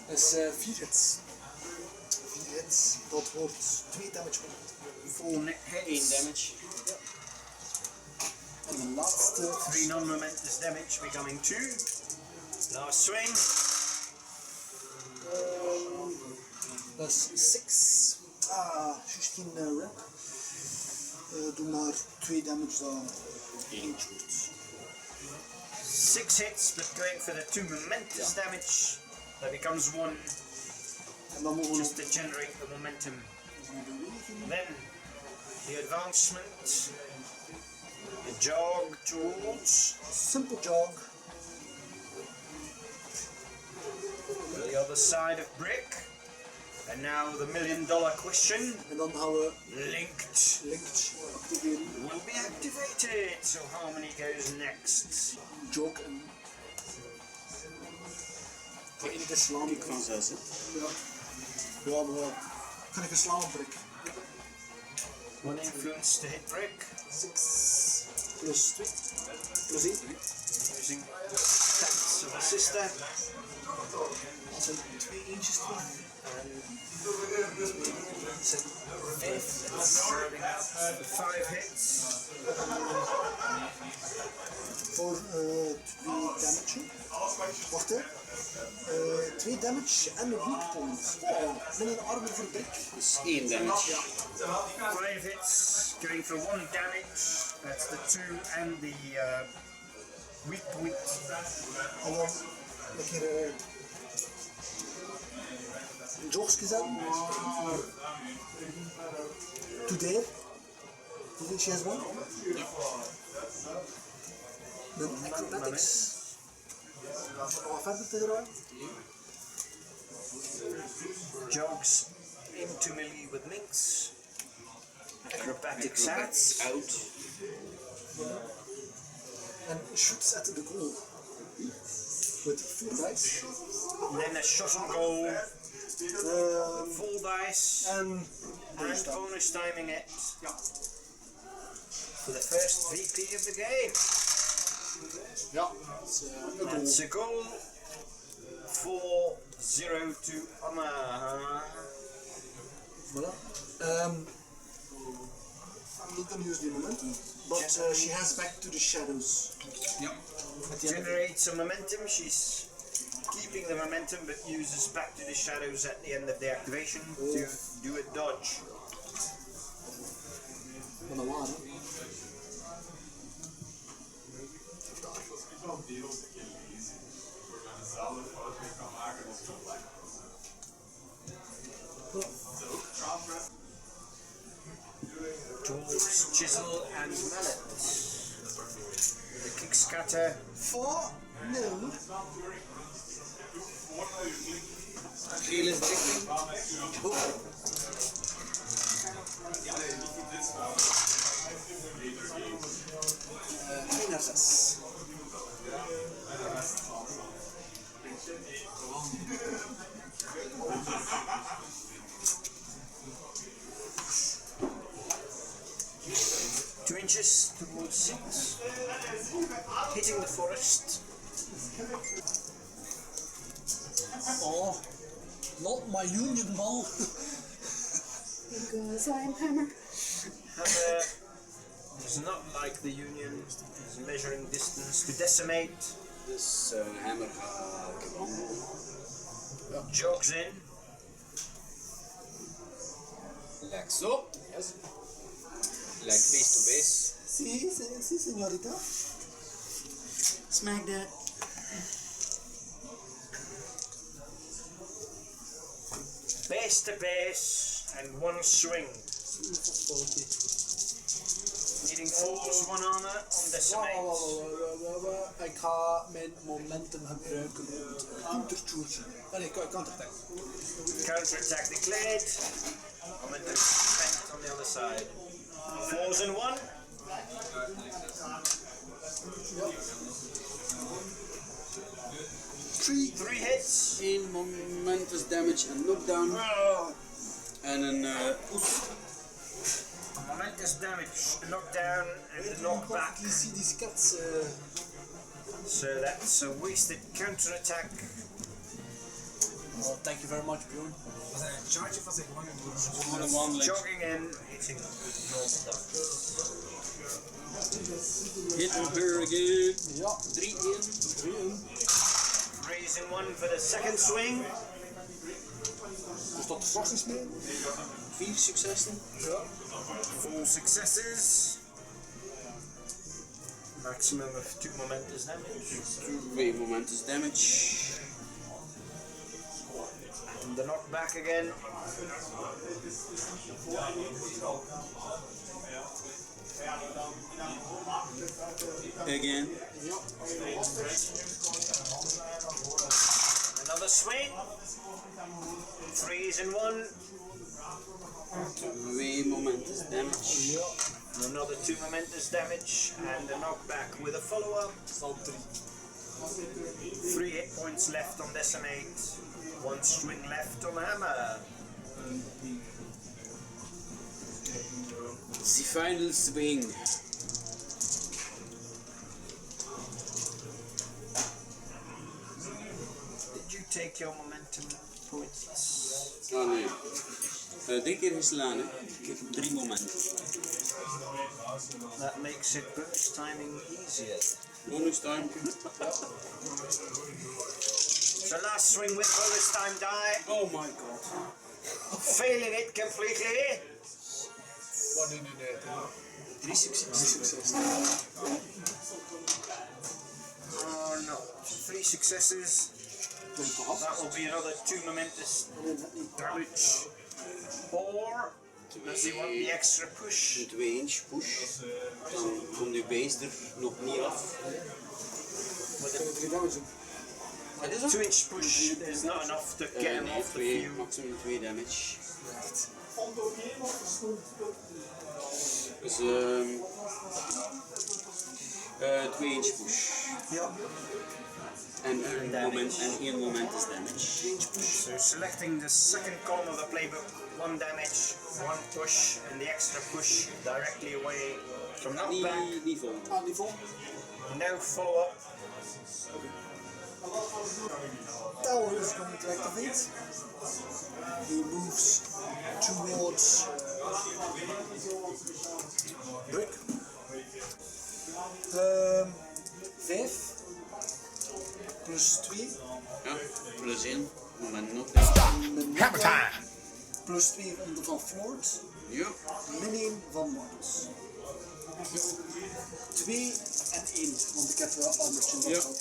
Dat is 4 hits. 4 hits, dat wordt 2 damage op. 4 net hits. 1 damage. En de laatste 3 non-momentous damage, becoming 2. Last swing. dat is 6. Juist geen rap. Doe maar 2 damage dan. 1. 6 hits, but going for the 2 momentous damage. That becomes 1, En dan mogen we just to generate the momentum. Then the advancement, the jog towards simple jog. the other side of Brick. And now the $1 million question. En dan gaan we Linked linked activeren. will be activated. So Harmony goes next. Jog en... Ga één keer slaan. Ik van 6 hè. Ja. Ja, maar wel. Kan ik een slaan op Brick? 1 influence to hit Brick. 6 plus 2 plus 1. Using stats of a sister. Dat zijn 2 eentjes terug. And Dat zijn 5 hits. 5 hits. Voor 2 damage. Wacht hè. 2 damage en een weak point. Oh, met een armor voor Brick. Dus 1 damage. 5 hits, going for 1 damage. That's the 2 and the weak point. En dan een keer jogs gezet. To there. Do you think she has one? Then acrobatics. Nog verder te draaien. Jogs into melee with links. Acrobatic stats. Out. And shoots at the goal. With 4 dice. Then a shot on goal. Full dice. En And bonus timing it. For the first VP of the game. ja, That's a goal. 4-0 to Anna. voilà. You can use the momentum, but she has back to the shadows. Generates some momentum. She's keeping the momentum, but uses back to the shadows at the end of the activation to do a dodge. Van de waar, hè? Tools, chisel, and mallet. The kick scatter. 4-0. Geel is dicht. Geen naar 6. inches towards 6, hitting the forest. Oh, not my union ball. Because I'm hammer. Hammer is not like the Union, it's measuring distance to decimate. Dus hammer gaat wandelen. Jogs in. Like zo. Yes. Like face to base. Si, señorita. Smack that. Base to base and one swing. Needing force, one armor on decimate. Ik ga mijn momentum gebruiken om countercharge. Nee, counterattack. Counterattack declared. Momentum spent on the other side. Force and one. Three hits. 1 momentous damage en knockdown. En een Momentous damage, knockdown and knockback. You see these cats. So that's a wasted counterattack. Oh, thank you very much, Bjorn. Was hij een charge of was hij gewoon een wandeling. Jogging in, hitting normal damage. Hitting her again. Ja, 3-1. 3-1. Raising one for the second swing. Dus dat straks niet meer. 4 successen. Ja. 4 successes. Maximum of 2 momentous damage. 2 momentous damage. And the knockback again. Again. Another swing. 3s in 1. 2 momentous damage. Another 2 momentous damage. And a knockback with a follow-up. 3 hit points left on decimate. 1 swing left on hammer. The final swing. Did you take your momentum points? Oh nee. 3 keer geslaan, hè. Ik heb 3 momenten. That makes it burst timing easier. Bonus time. So last swing with bonus time die. Oh my god. Failing it completely. Nee. 3 successen. Oh no. 3 successes. That will be another 2 momentous damage. Or does he want the extra push? Een 2-inch push. Dan komt uw base er nog niet af. With a 2-inch push is not enough to get him Nee, off the 2, field. maximum 2 damage. Dus 2-inch push. Yeah. En 1 momentous damage. So selecting the second column of the playbook, 1 damage, 1 push, and the extra push directly away from knockback. Niet vol. Ah, niveau. No follow-up. Tower is going to activate. He moves towards brick. 5 plus 2 Ja, plus 1. Moment knockdown. Hammer time! Plus 2 van Floord. Ja. Min 1 van Mortis. 2 en 1, want ik heb armortje nog Ja. gehad.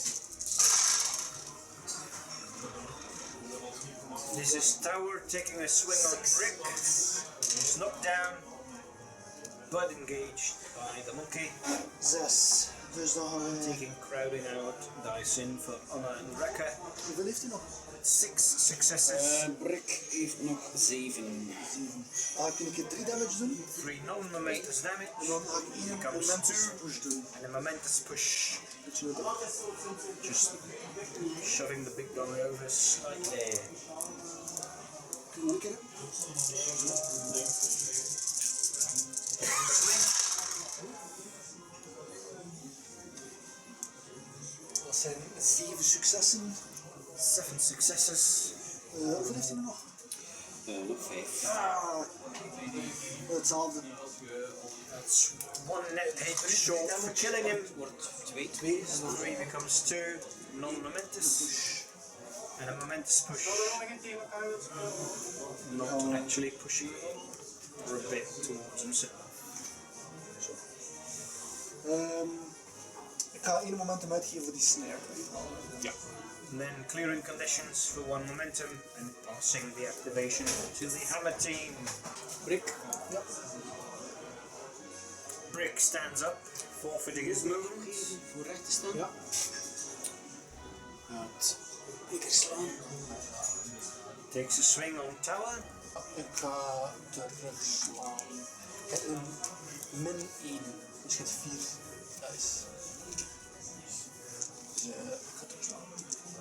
This is Tower taking a swing on brick. He's knocked down, but engaged by the monkey. 6. Dus dan gaan we... Taking crowding out, dice in for Anna and Rekka. Hoeveel heeft hij nog? 6 successes, Brick heeft nog 7. 7. Ga ik een keer 3 damage doen. 3 non-momentous En damage, dan ga ik 1 Becomes momentous 2. push doen. and a momentous push. Dat je het hebt. Just shoving the big gun over slightly. Kun je nog een keer? Swing. zijn 7 successen. 7 successes. Hoeveel heeft hij er nog? Nog 5. Hetzelfde. That's 1 net hit short for killing him. Wordt 2. 2 en dan 3 becomes 2. Non-momentous. And a momentous push. Not actually pushing or a bit towards himself. Ik ga 1 momentum uitgeven voor die snare. Yeah. And then clearing conditions for 1 momentum and passing the activation to the hammer team. Brick. Ja. Brick stands up, forfeiting his movement. Voor recht te staan. Ja. Ik keer slaan. Takes a swing on tower. Ik ga terugslaan. Ik heb een min 1, dus je hebt 4 dice. Dus ik ga terugslaan.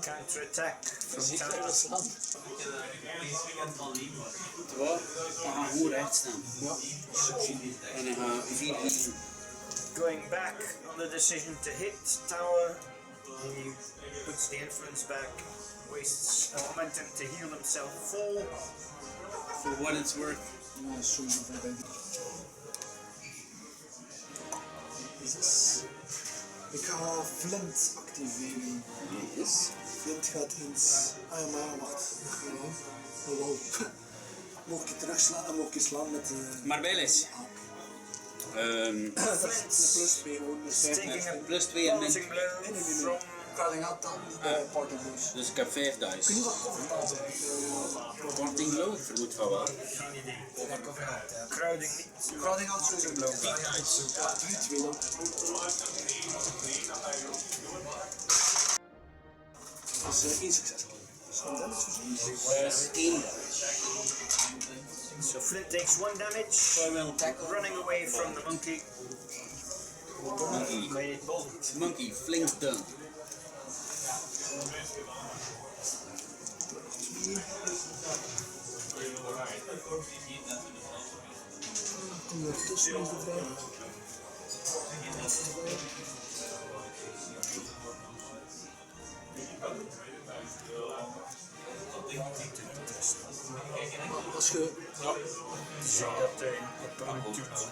Counter-attack from Zeker tower. slaan. Terwijl, hij gaat gewoon recht staan. Ja. En hij gaat 4 kiezen. Going back on the decision to hit tower, he puts the influence back, wastes a momentum to heal himself full. For what it's worth. Ja, sowieso voorbij. Yes. Ik ga Flint activeren. Yes. Flint gaat eens... Ah ja, maar wacht. Oh, wow. Mocht je terugslaan en mocht je slaan met de... Maar bij les. Dat is een plus 2 gewoon. Dus Taking a Plus 2 en min. parting blow from Crowding out dan niet parting boost. Dus ik heb 5 Kun je dice. wat comfortabel zijn? Parting blow? Ik vermoed van wel. crowding niet. Crowding out sowieso. Ja, 3-2 dan. Dat is 1 succes. Dat is Dus 1. So Flint takes 1 damage, running away from the monkey. Monkey. Made it bolt. Monkey, flink done. Kom je tussen is de vrij. Als je... Zie dat de opponent doet.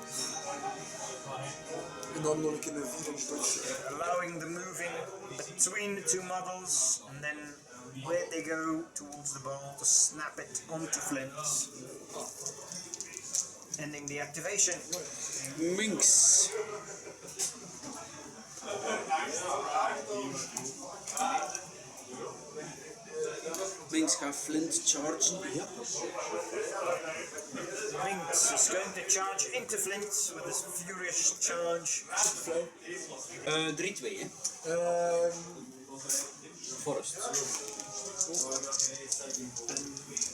En dan nog een keer een 4 on touch. Allowing the moving between the 2 models, and then where they go towards the ball to snap it onto Flint. Ending the activation. Minx. Minx gaat Flint chargen. Ja. Minx is going to charge into Flint with his furious charge. Vrij. 3-2 hè. Forest.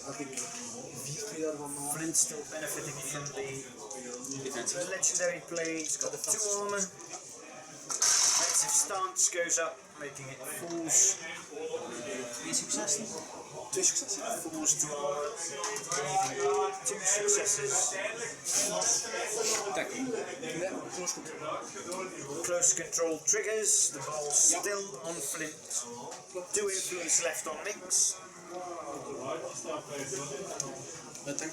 Had ik 4-2 daarvan maken. Flint still benefiting from the Defensive. legendary play. He's got 2 armor. Defensive stance goes up, making it falls. 2 successen. 2 successen. Falls to armor. Leaving 2 successes. Tackle. Nee, close control. Close control triggers. The ball's still on Flint. 2 influence left on Minx. Attack.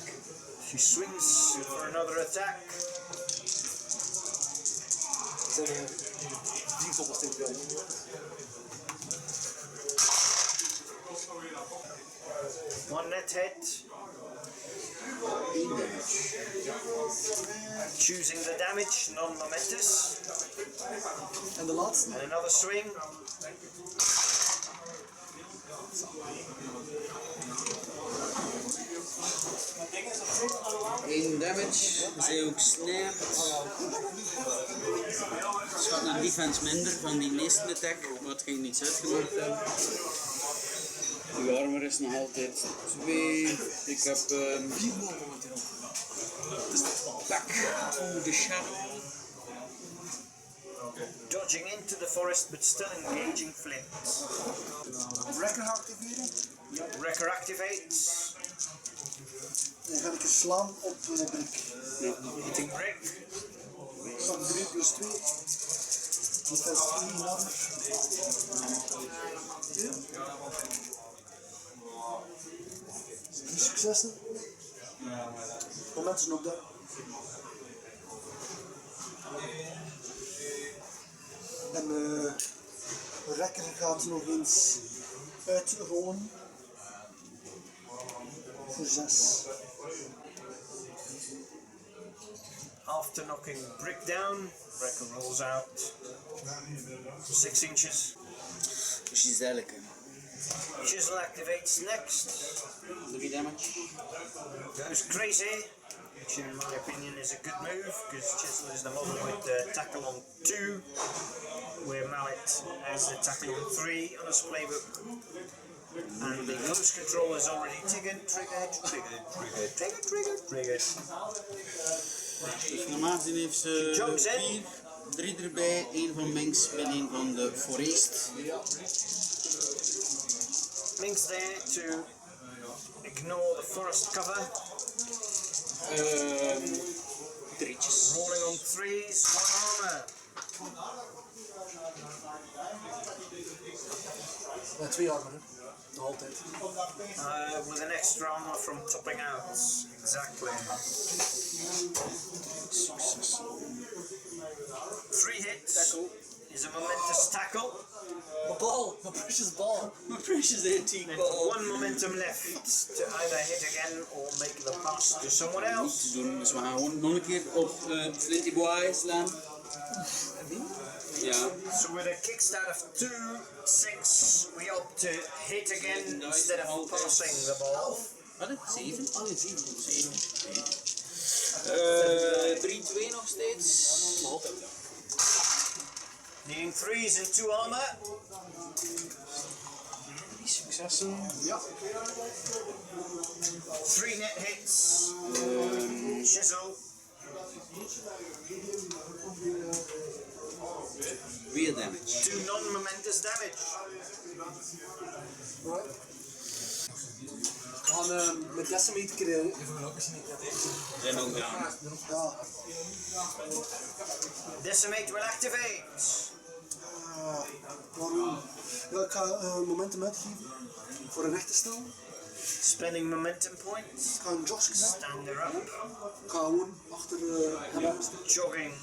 She swings for another attack. Het zijn 4 toppels tegen jou. One net hit. Choosing the damage, non-momentous. En de laatste. And another swing. Eén damage. Zij ook snapt. Schat naar defense minder van die meeste attack, wat ging niets uitgemaakt hebben. De armor is nog altijd 2. Ik heb 4-0 momenteel. back to the shadow. Dodging into the forest but still engaging Flint. Wrecker activeren. Wrecker activates. Dan ga ik eens slaan op Brick. Hitting Brick. Staan 3 plus 2. Defense 3 in armor. 3 successen. Momenten op de. En de rekker gaat nog eens uitrollen. Voor 6. After knocking brick down, Wrecker rolls out 6 inches. Giselle. Chisel activates next. 3 damage. Goes crazy, which in my opinion is a good move because Chisel is the model with the tackle on 2, where Mallet has the tackle on 3 on his playbook. And the close control is already triggered. Dus normaal gezien heeft ze Jumps in. 4, 3 erbij, 1 van Minx en 1 van de Forest. Minx there to ignore the forest cover. Drietjes. Rolling on 3s, 1 armor. 2 armen, hè? Nog altijd. With an extra armor from topping out. Exactly. 3 hits. Tackle. Is a momentous tackle. My ball! My precious ball! My precious antique With ball. 1 momentum left to either hit again or make the pass to someone Niet else. te doen, dus we gaan gewoon nog een keer op Flinty Boy slaan. Ja. So with a kickstart of 2, 6, we opt to hit again instead of passing the ball. Wat? 7? Oh nee, 7. 3-2 nog steeds. Nog altijd, ja. Needing 3s and 2 armor. 3 successen. Ja. 3 net hits. Chisel. Weer damage. 2 non-momentous damage. Right. We gaan met decimeter krijgen. En ook gedaan. Ja. Decimate will activate. Waarom? Ja, ik ga momentum uitgeven voor een echte stel. Spending momentum points. Ik ga een Josh zetten. Stand her up. Ik ga gewoon achter hem staan. Jogging.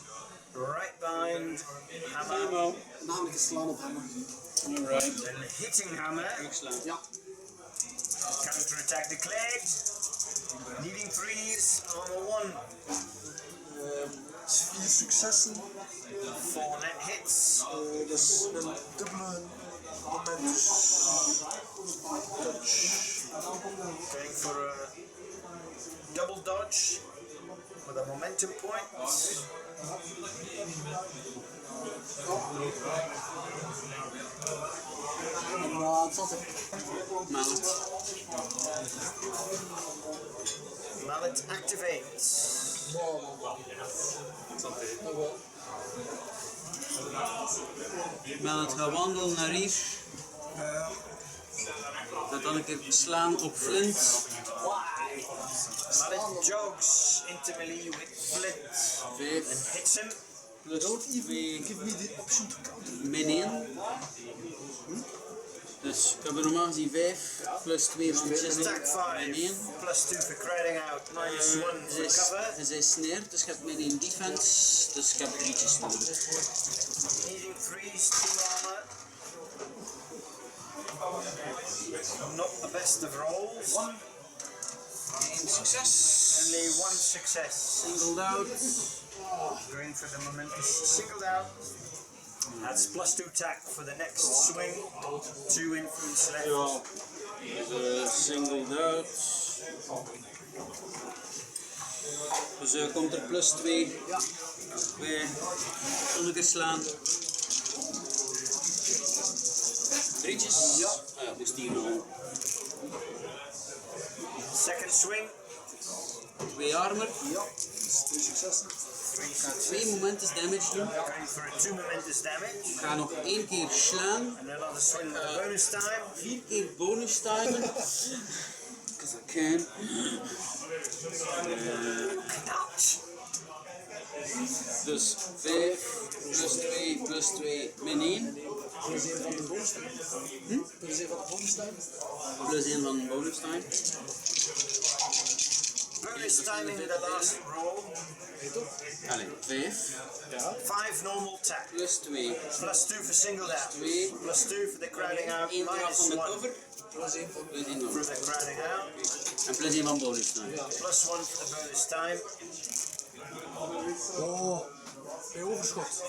Right behind hammer. En dan ga ik eens slaan op hem. Alright. Then hitting hammer. Terugslaan. Ja. Counter-attack declared. Needing 3s. Armor 1. 4 successen. 4 net hits. Dus een dubbele momentus. Touch. Going for a double dodge with a momentum point. Nou, het zat er. Mallet. Mallet activates. Mallet gaat wandelen naar hier. Gaat dan een keer slaan op Flint. Mallet jogs into melee with Flint 5 and hits him. plus Don't even 2 give me the option to counter. min 1. Dus ik heb er normaal gezien 5 plus 2 van Chisel Attack 5 min 1. plus 2 for crowding out, minus 1 for cover. Hij is sneerd, dus ik heb min 1 defense. Dus ik heb 3'tjes nodig. Needing 3s, 2 armor. Not the best of rolls. 1 succes. Only 1 success. Singled out. Going for the momentous singled out. That's plus 2 attack for the next swing. 2 influence left. Ja, singled out. Dus komt er plus 2 bij ondergeslaan. 3'tjes. Ja. Moest die rollen. Second swing. 2 armor. Ja, dus 2 successen. 3 Ik ga 2 momentous damage doen. Going for a 2 momentous damage. Ik ga nog 1 keer slaan. And another swing with a bonus time. 4 keer bonus timen. Because I can. Ouch! Dus 5 plus 2 plus 2 min 1. Plus 1 van de bonustuin. Plus 1 van de bonustuin. Plus 1 van de bonus time. Bonus time in the last roll. Allee, 5. 5 normal attack. Plus 2. Plus 2 for single down. 2. Plus 2 for the crowding out. 1 eraf Minus van de 1 cover. Plus 1 van Plus 1 for van. the crowding out. En plus 1 van bonus time. Plus 1 for the bonus time. Oh, bij overschot.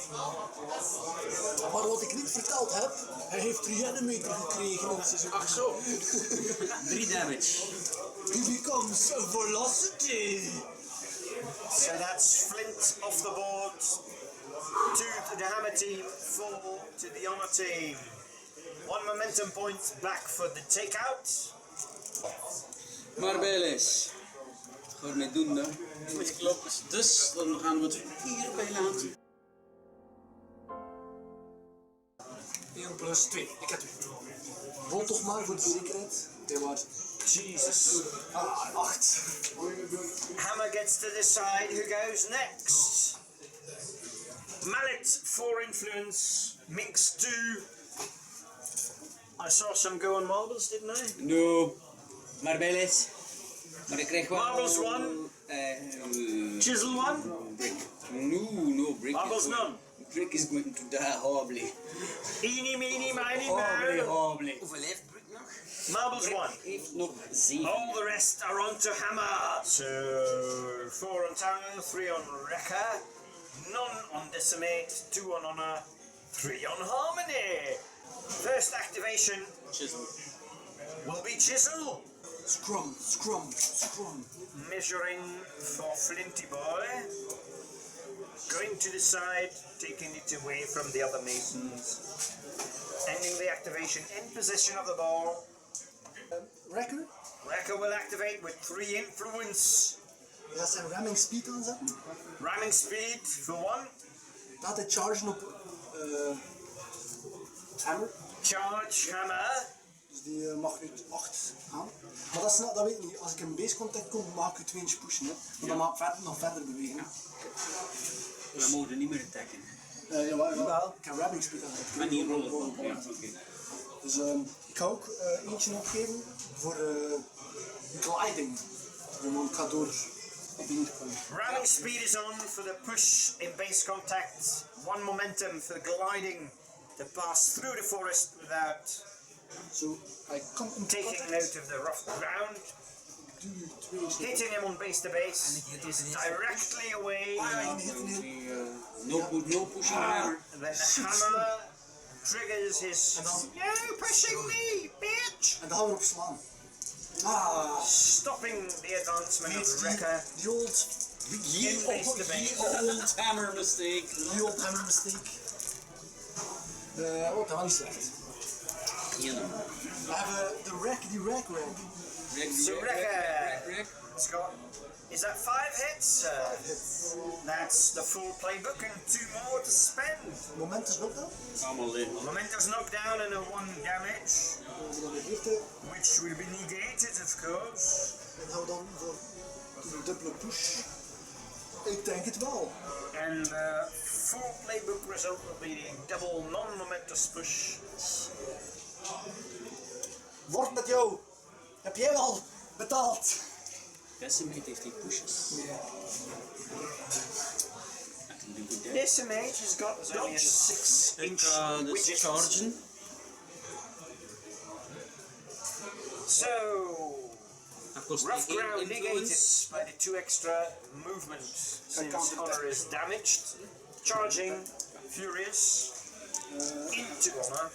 Maar wat ik niet verteld heb, hij heeft 3 reanimator gekregen in het seizoen. Ach zo. 3 damage. He becomes a velocity. So that's Flint off the board. 2 to the Hammer team, 4 to the Honor team. 1 momentum point back for the takeout. Maar Bijles. Ga ermee doen dan. Dat klopt. Dus dan gaan we het hierbij laten. 1 plus 2. Ik heb 2. Rol toch maar voor de zekerheid. Hij was. Jesus. 8. Hammer gets to decide who goes next. Mallet 4 influence. Minx 2. I saw some go on marbles, didn't I? No. Maar Bijles. Maar ik krijg wel... Marbles 1. Chisel 1. Brick. No, brick. Marbles none. Brick is going to die horribly. Eeny, meeny, miny, Horribly, moe. horribly. Hoeveel heeft Brick nog? Marbles 1. Heeft nog 7. All the rest are on to Hammer. So 4 on Tower, 3 on Wrecker, none on Decimate, 2 on Honor, 3 on Harmony. First activation Chisel. will be Chisel. Scrum, scrum, scrum. Measuring for Flinty Boy. Going to the side, taking it away from the other Masons. Ending the activation in possession of the ball. Wrecker. Wrecker will activate with 3 influence. Dat zijn ramming speed aanzetten. Ramming speed for 1. Dat hij chargen op hammer. Charge Hammer. Dus die mag nu 8 gaan. Maar dat, is, dat weet ik niet. Als ik in base contact kom, mag ik u 2 inch pushen. Hè. Maar dan mag ik nog verder bewegen. We mogen niet meer attacken. Jawel. Ik heb ramming speed aanzetten. Maar niet rollen. Ja, oké. Dus ik ga ook eentje opgeven voor gliding. Ik ga door op die komen. Ramming speed is on for the push in base contact. 1 momentum for gliding to pass through the forest without So I come in taking contact. note of the rough ground. Hitting him on base to base. It is directly away. No pushing hammer. And then the hammer triggers his. You pushing me, bitch! En dan gaan we erop slaan. Ah, Stopping the advancement of the wrecker. the old, In base to base. Old hammer mistake. the old hammer mistake. Dat was niet slecht. We hebben de rack, die rack. So wrecker. It's got. Is that 5 hits? That's the full playbook and 2 more to spend. Moment is nog dan. Allemaal leeg. Momentum's knocked down and a 1 damage, Dan de eerste. which will be negated, of course. Dan gaan we dan voor een dubbele push. Ik denk het wel. And the full playbook result will be the double non-momentous push. Word met jou. Heb jij al betaald? Decimate heeft die pushes. Decimate has got only a 6 inch Dus widget. chargen. So, Dat kost rough 1 ground influence. negated by the 2 extra movement since Honor is damaged. Charging, Furious, into Honor,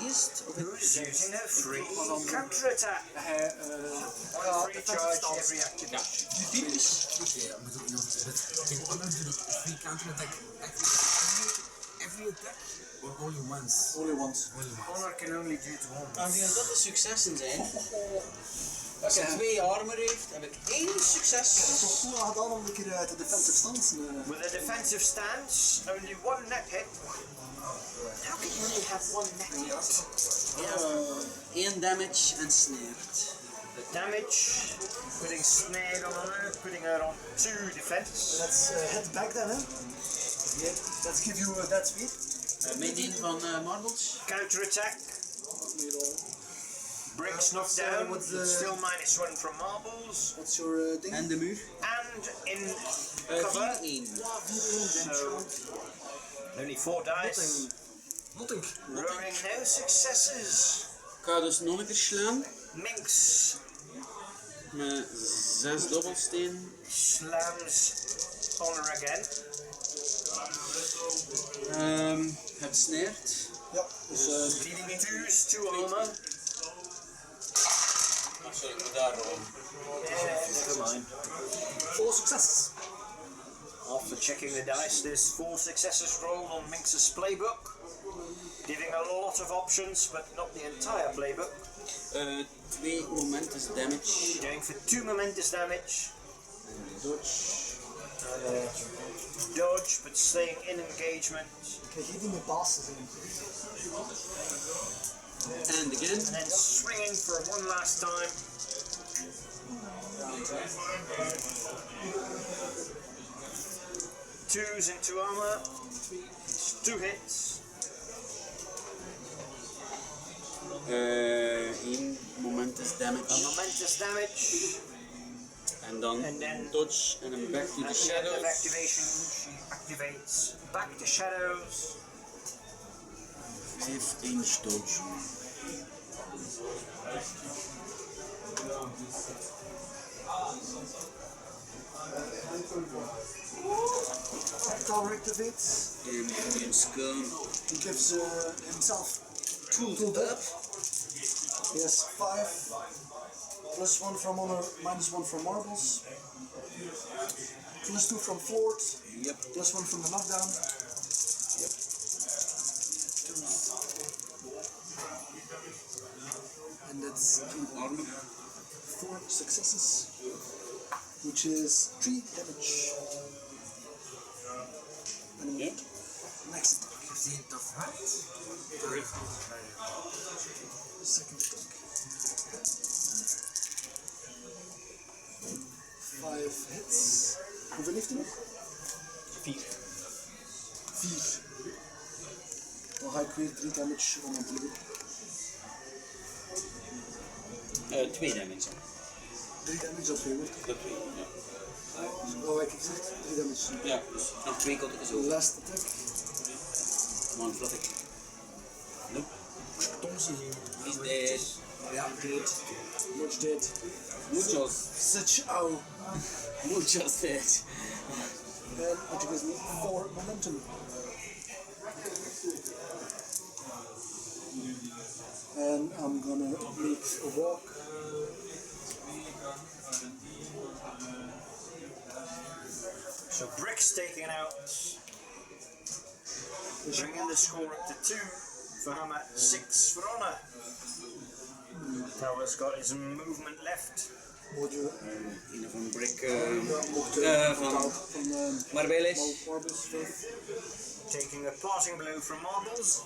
Eerst of who's using a free counter-attack. Hij 1 free charge every activation. Ja, moet ook nog can Honor do the free counter attack every attack or only once? only once. Honor can only do it once. Aangezien dat de successen zijn. Als hij 2 armor heeft, heb ik 1 succes. Het is toch goed gedaan om een keer uit de defensive stance. With a defensive stance, only 1 net hit. How can you only have 1 net hit? 1 damage en snared. The damage, putting snare on her, putting her on 2 defense. Let's head back then, hè. Let's give you that speed. Min 1 van Marbles. Counter-attack. Bricks knocked down, but still -1 from marbles. What's your ding? En de muur. And in cover. 4-1. So, only 4 dice. Nothing. Rolling no successes. Ik ga dus nog een keer slaan. Minx Met 6 dobbelsteen. slams honor again. Het sneert. Ja, dus Leading 2's, 2 armor. Sorry, ik moet daar rollen. Never mind. 4 successes. After checking the dice, there's 4 successes rolled on Minx's playbook, giving a lot of options, but not the entire playbook. 2 momentous damage. Going for 2 momentous damage. Dodge. Dodge, but staying in engagement. Kijk, hier die met passes in. And again. And then swinging for one last time. Twos into armor. 2 hits. 1 momentous damage. A momentous damage. And then dodge and then back to the At the end of shadows. activation, she activates back to shadows. 5-inch dodge. Tower activates. In scum. He gives himself tooled up. He has 5. +1 from honor, -1 from marbles. +2 from fort. Yep. +1 from the knockdown. Yep. And that's Armor. 4 successes, which is 3 damage. And Yep. next attack. Gezien tof hard. Second attack. 5 hits. Hoeveel heeft hij nog? 4. 4. Dan ga ik weer 3 damage van hem doen. 2 damage. 3 damage op je wordt. Dat 2, ja. Oh, ik gezegd, 3 damage. Ja, dus nog 2 kotten zo. Last attack. Come on, vlot ik. Nope. Tomse. He's dead. Ja, dead. Much dead. Muchos. Such ow. Muchos dead. And which gives me 4 momentum. And I'm gonna make a walk. So Brick's taken out, bringing the score up to 2 for Hammer, 6 for Honor. Tower's got his movement left. Moet je Een van Brick. van Marbeles. Marbles 5. Taking a passing blow from Marbles.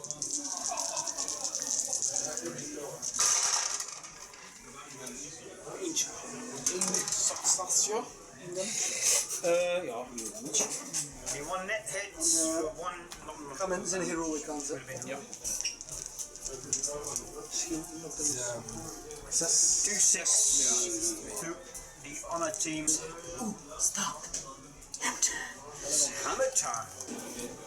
Eentje. 1 substantie. Ja, The 1 net hits for 1 Ga met zijn heroic aanzet. ja. Misschien nog een 6. 2-6 to the Honor team. Stop. Hammer time.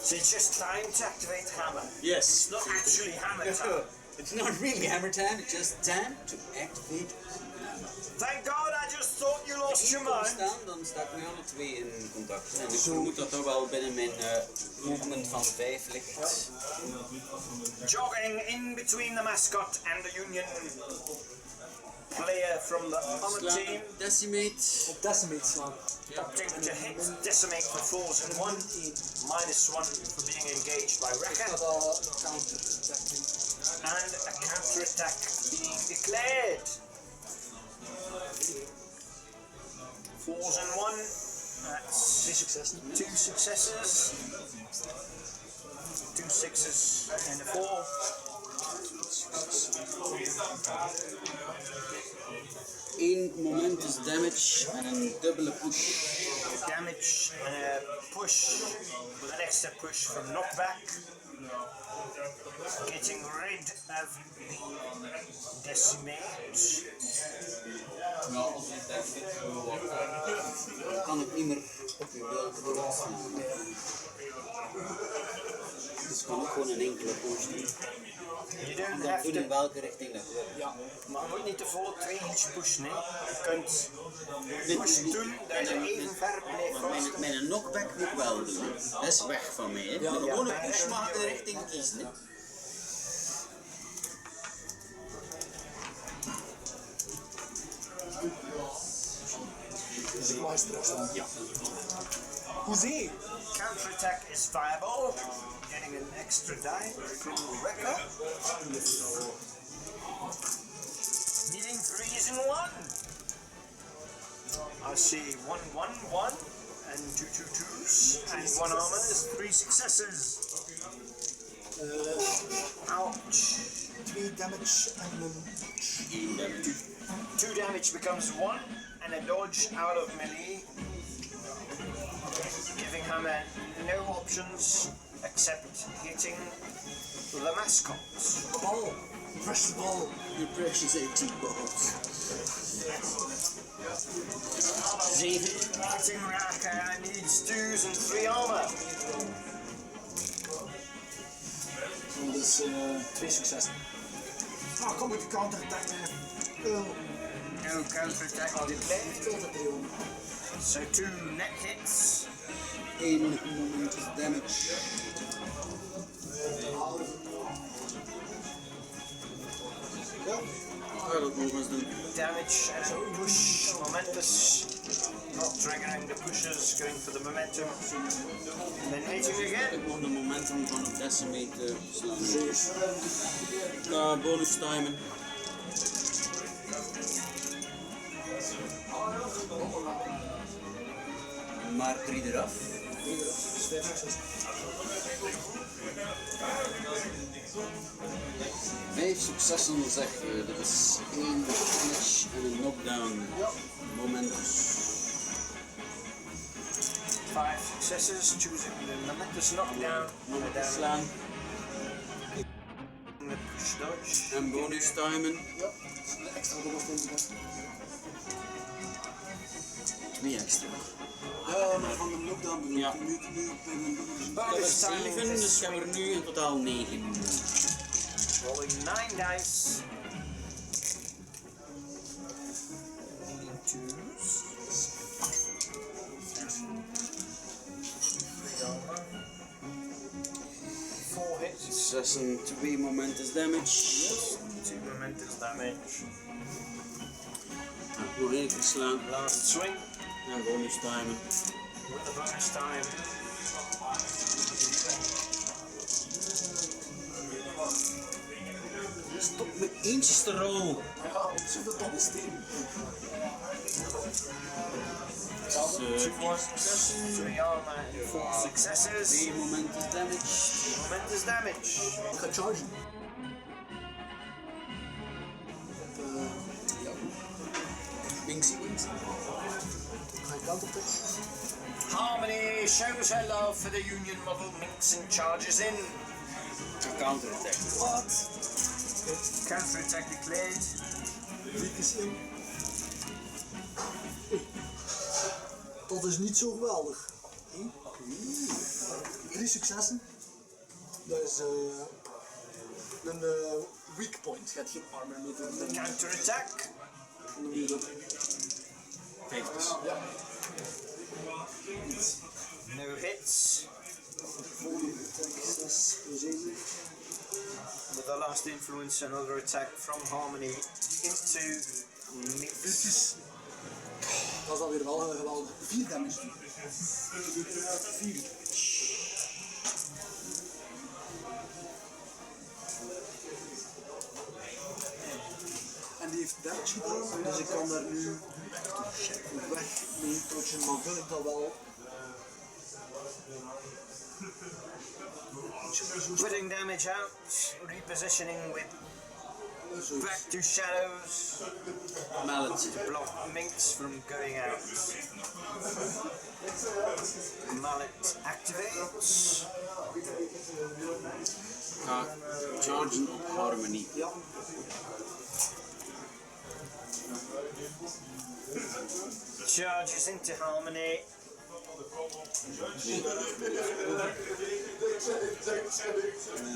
So it's just time to activate Hammer. Yes. It's not actually Hammer time. It's not really hammer time, it's just time to activate. Thank God I just thought you lost your mind. Staan, dan staat nu alle 2 in contact. En ik vermoed dat toch wel binnen mijn movement van 5 ligt. Jogging in between the mascot and the Union player from the Honor team. Decimate. Op decimate slaan. Opting to hit, decimate for 4s and 1, -1 for being engaged by Ik Wrecker, ga dat counter attacking. and a counter attack being declared. 4s and 1, that's 3 successen. 2 successes, 2 6s and a 4. Eén momentous damage en een dubbele push. Damage and a push with an extra push from knockback. Getting rid of the decimate. Ja, als je denkt dit zo wat, dan kan ik niet meer op je beeld laten. Dus kan ik gewoon een enkele post doen. You don't Dan have doen to. in welke richting dat wil. Ja, maar je moet niet de volle 2 inch pushen. Hè. Je kunt pushen doen dat je even ver blijft vast. Mijn knockback moet ik wel doen. Dat is weg van mij. Hè. Ja, Met ja. gewoon een push mag ik de richting kiezen. Hè. Dus ik mag eens terug. Ja. Hoezee? Counterattack is viable. Getting an extra die from Wrecker. Needing 3 is in 1. I see 1, 1, 1, and 2, 2, 2s, and 1 armor is 3 successes. Ouch. 2 damage en een... 1 damage. 2 damage becomes 1, and a dodge out of melee, giving Hammer no options except hitting the mascot. Bal. Press the ball. Your precious 18 balls. 7. Hitting Raka needs 2s and 3 armor. Dus 2 successen. Ah, kom met de counterattack. No counterattack declared. So 2 net hits. 1 moment of damage. Ja, ik ga dat nog eens doen. Damage and a push. Momentous. Not triggering the pushes, going for the momentum. Then hitting again. Ik moet de momentum van een decimate slaan. Ja, bonus timen. Maar 3 eraf. 5 successen zeg je, dat is 1 damage en een knockdown. Momentous. 5 successes, choosing the momentous knockdown. Momentous slaan. The push dodge. En bonus timen. Extra bonus. 2 extra. Ja, maar van de knockdown bedoel ik. Ja. Nu bij mijn Ik heb er 7, dus ik heb er nu in totaal 9. Rolling 9 dice. Needing 2s. 3 armor. 4 hits. 6 en 2 momentous damage. 2 momentous damage. Nog 1 keer slaan. Last swing En bonus timen. with the bonus time. Stop met eentjes te rollen. Ja, zoveel dobbelsteen. 4 successen. 3 armor and 4 successes. 2 momentous damage. Momentous damage. Ik ga chargen. Ja. Winksy, winksy. Ga ik counterattack? Harmony shows her love for the Union model minks and charges in. Een counterattack. Wat? Counterattack declared. 3 keer 1. Dat is niet zo geweldig. 3 successen. Dat is een weak point. Je hebt geen armor meer te doen. Counterattack. Dan doe je dat. 50. Ja. No hits. Volgende attack 6 plus 7. With the last influence, another attack from Harmony into Mix. Dat is alweer wel geweldig. 4 damage. 4. En die heeft damage gedaan, dus ik kan daar nu weg mee touchen, maar wil ik dat wel? Putting damage out, repositioning with back to shadows. Mallet. To block Minx from going out. Mallet activates. Ga chargen op Harmony. Ja. Charges into Harmony. Ja,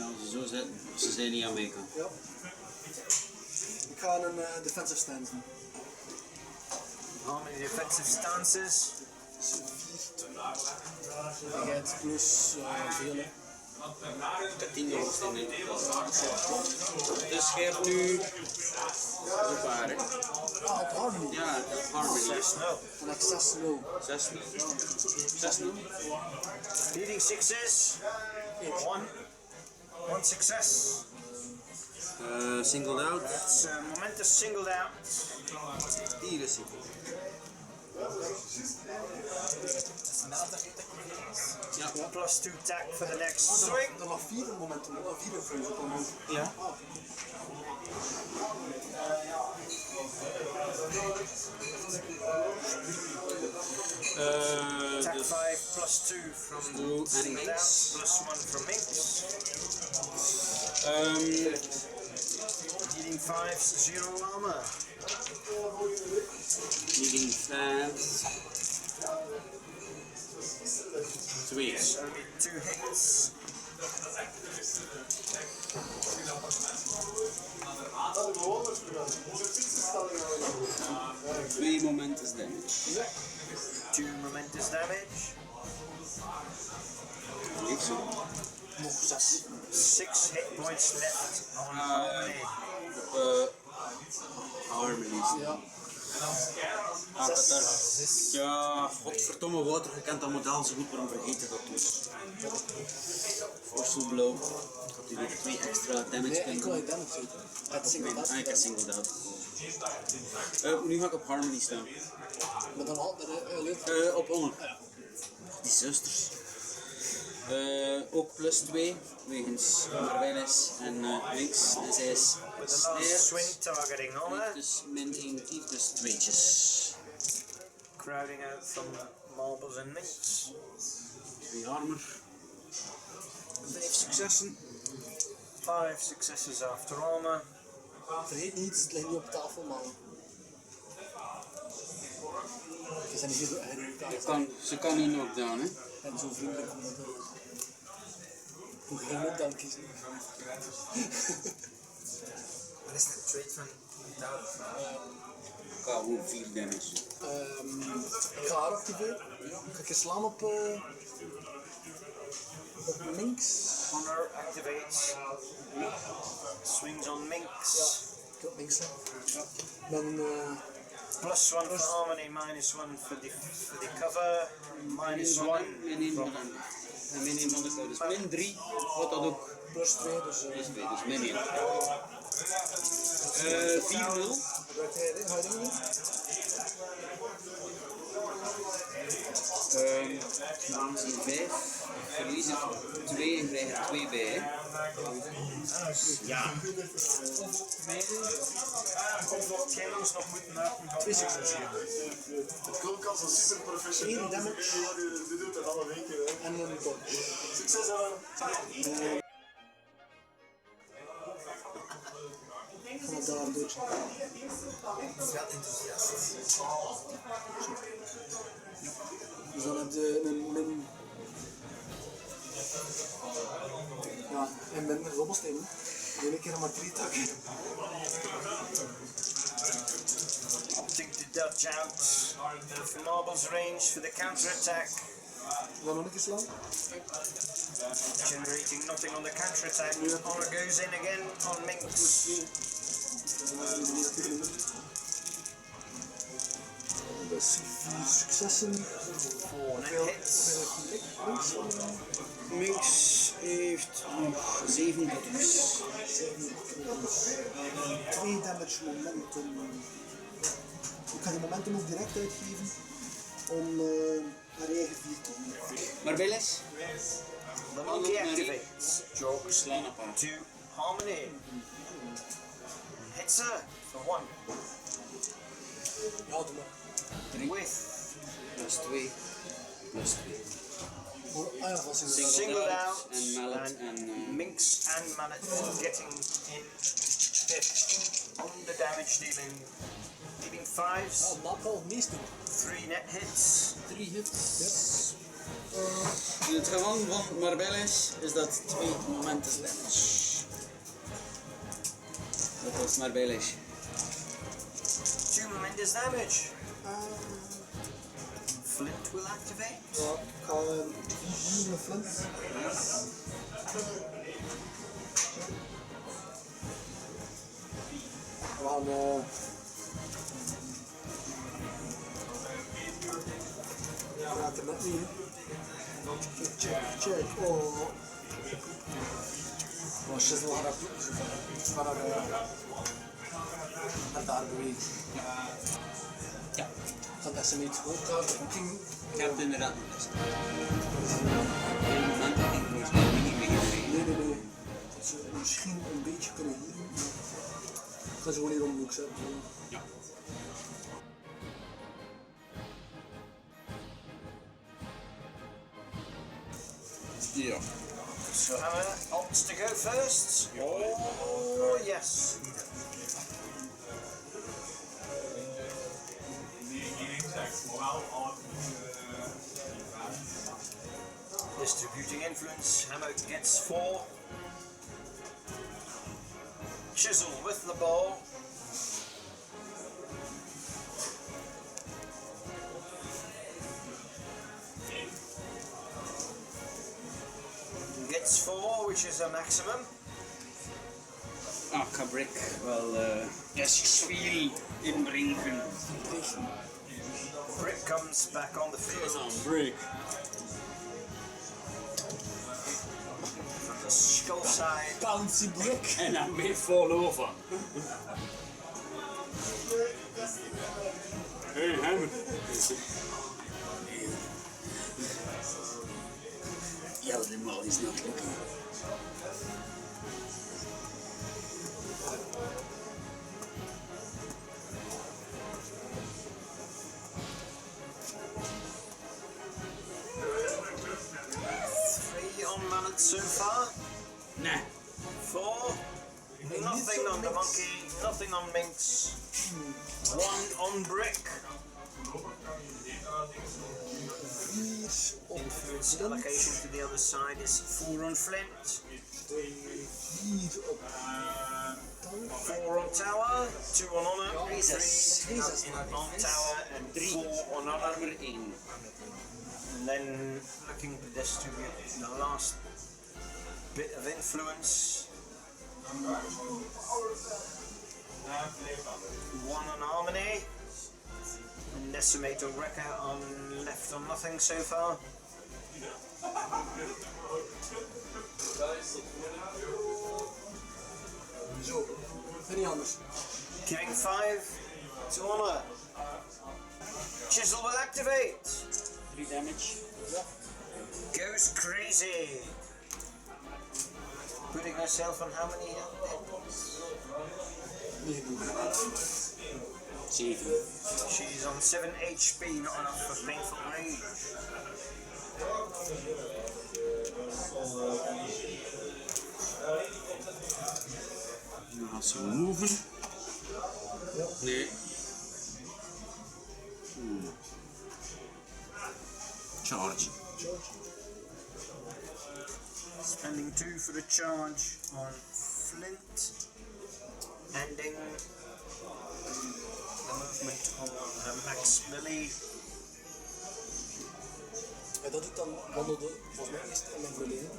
als ze zo zitten, ze zijn niet aan mee kan. Ja. Ik ga een defensive stance doen. Harmony defensive stances. Je hebt plus veel. Ik heb 10 jongens in. Dus je hebt nu een paar, hè? Ah, op Harmony. Ja, Harmony. 6-0. Dan heb ik 6-0. 6-0. Leading sixes. One success. Singled out. It's momentous singled out. Hier is hij. Ja. Plus 2 tack for the next swing. Er nog 4 momenten, 4 frames op een moment. Ja. Tack Dus 5 plus 2 from doe singled out. Minx. Plus 1 from Minx. Leading 5's 0 armor. Leading 5. 2. So only 2 hits. Twee momentous damage. 2 momentous damage. Niet zo. Nog 6. 6 hit points left on Harmony. Harmonies. Ja. Ja, godverdomme Wouter, je kent dat model zo goed, waarom vergeet je dat dus? Forceful blow. Gaat hij weer 2 extra damage Nee, kunnen enkel doen? uit damage zitten. Het single Nee, out. ik heb singled out. Nu ga ik op Harmony staan. Maar dan altijd Op honor. Die zusters. Ook plus 2, wegens Marvelis en links. En zij is With the last swing targeting Honor. dus min 1, dus 2'tjes. Crowding out from marbles and mints. 2 armor. 5 successen. 5 successes after armor. Vergeet niet, het ligt niet op tafel, man. Ze zijn niet zo erg. Ze kan niet knockdown, hè? En zo vriendelijk om dat hoe geen knockdown kiezen. Wat is de trade van Tower? Ik ga gewoon 4 damage. Ik ga haar activeren. Ga ik eens slaan op Minx. Honor activates. Swings on Minx. Ik wil Minx slaan. Dan Plus 1 for Harmony, minus 1 for the cover. Minus 1. Min 1 van hem. En min 1 van de code. Dus min 3, wat dat ook. plus 2, dus Plus 2, dus min 1. 4-0. gebruikt hij ga je dingen doen? Dan zie je 5. Verliezen 2 en krijgen 2 bij. Hè? Ja. Jij ons nog moeten maken. 2 successen. Het klonk als een super professioneel. 1 damage. Die doet dat alle weken. Hè. En een dodge. Succes aan. Ik ga het daar dodgen. Dat is wel enthousiast. Dus dan heb je een min. Ja, en min robbelsteen. De ene keer maar 3 takken. Opting to dodge out of Marble's range for the counter attack. Dan nog een keer slaan. Generating nothing on the counter attack. Honor goes in again on Minx. Dat is 4 successen. 4 net hits. Minx heeft nog 7 dotters. 2 damage momentum. Ik ga die momentum ook direct uitgeven om haar eigen 4 te doen. Marvelis? The monkey activates. Jogs Slaan op haar. to Harmony. Hits her for 1. Ja, doe maar. 3. With Plus 2. Plus 2. Ah ja, vast inderdaad. Singled Singled out out en mallet en Minx and Mallet getting in fifth on the damage dealing. Dealing fives, Ja, dat kan het meeste. 3 net hits. 3 hits. In het geval van Marbelis is dat 2 momenten damage. Dat was Marbelis. 2 momentous damage. Flint will activate. Ja, ik ga hier een flint. We gaan ja, het er net niet. Check. Oh. Maar shizzle gaat naar daar bewegen. Ja, Dat is een iets hoogkaart. ik heb het inderdaad nog best. Op een moment dat ik volgens mij niet beginnen. Nee. Dat ze misschien een beetje kunnen hielen. Ik ga ze gewoon hier om de hoek zetten. Ja. Ja. So Hammer opts to go first. Oh yes. Distributing influence, Hammer gets 4. Chisel with the ball. Gets 4, which is a maximum. Ah, Brick wel spiel inbrengen. Brick comes back on the field. Brick. From the skull side. Bouncy brick. En dan mee fall over. Hey, Hammer. Yeah, the mall is not looking. So far, Nah. 4. Nothing on the monkey, nothing on Minx. 1 on Brick. Influence allocation to the other side is 4 on Flint. 4 on Tower, 2 on Honor, 3 on Tower, and 4 on Honor. And then looking to distribute the last bit of influence. 1 on Harmony. And Decimator Wrecker on left on nothing so far. Zo, niet anders. Giving 5 to Honor. Chisel will activate. 3 damage. Goes crazy. Putting herself on how many hit points? 7. She's on 7 HP, not enough for painful rage. Nu gaat ze moven. Nee. Charge. Spending 2 for the charge on Flint. Ending the movement on Max Millie. Ja, dat doet dan wandelde volgens mij eerst en dan verleden.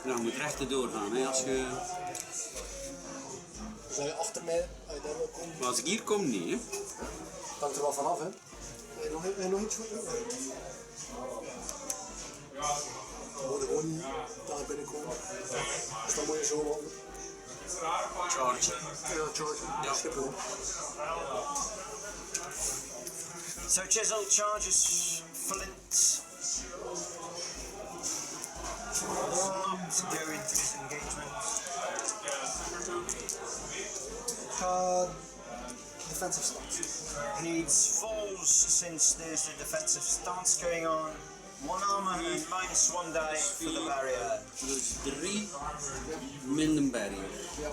Ja, je moet rechter doorgaan, hè, als je... Zou je achter mij, als je daar wel komt, Maar als ik hier kom, niet, hè. het hangt er wel vanaf, hè. Heb je nog iets voor? We worden gewoon niet daar binnenkomen. Dus dan moet je zo wandelen. Charge. Ja, charge. Ja. Schippen. So Chisel charges Flint. Not go into this engagement. Ik ga de defensive stance. Needs falls since there's a defensive stance going on. 1 armor and -1 die for the barrier. Dus 3 min de barrier. Ja.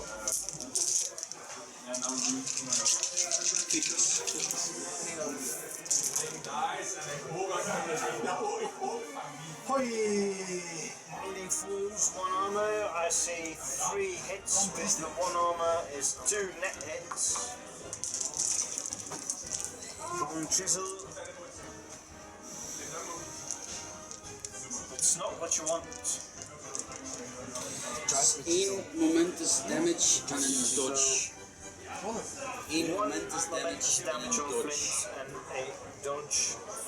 Hoi! Needing falls, 1 armor. I see 3 hits with the 1 armor is 2 net hits. Bone chisel. It's not what you want. 1 momentous damage en een dodge. 1 momentous damage en damage een on dodge. Flint and a dodge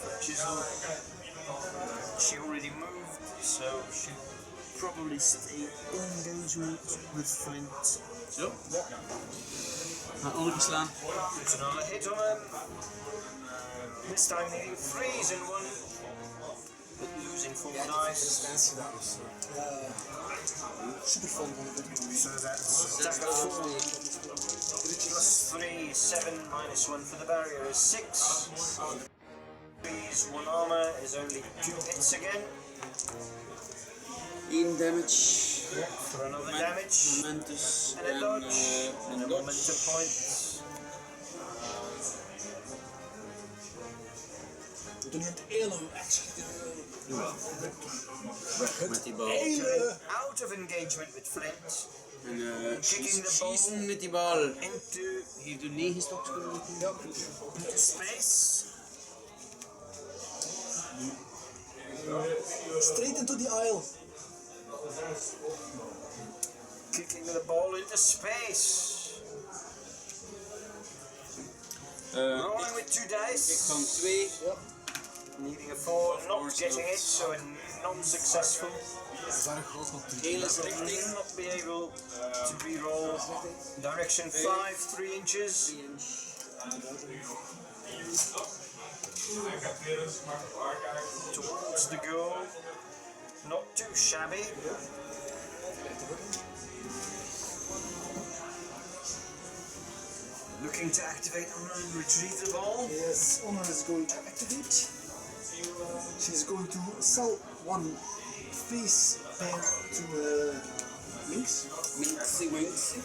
for chisel. She already moved, so she probably stay engagement with Flint. Zo. Gaan ongeslaan. It's another hit on him. This time needing 3s in 1, but losing 4 dice. Resistentie gedaan of zo. Super fun. So that's attack of 4. Plus 3, 7, -1 for the barrier is 6. 3's 1 armor is only 2 hits again. 1 damage. For another damage. Momentous And a dodge. And a een momentum dodge. point. We doen het elo, actually. Weg met die bal. Out of engagement with Flint. En Kicking the schießen ball. met die bal. Into Hier doe 9 stokskolen. space. Straight into the aisle. Kicking the ball into space. Rolling with 2 Ik dice. kan 2. Needing a 4, not getting it, so a non-successful. Is daar een groot van 3? Gele richting. Not be able to re-roll. Direction 5, 3 inches. Towards the goal. Not too shabby. Looking to activate and retrieve the ball. Yes, Honor is going to activate. She's going to sell 1 face pair to links. Minxie winxie.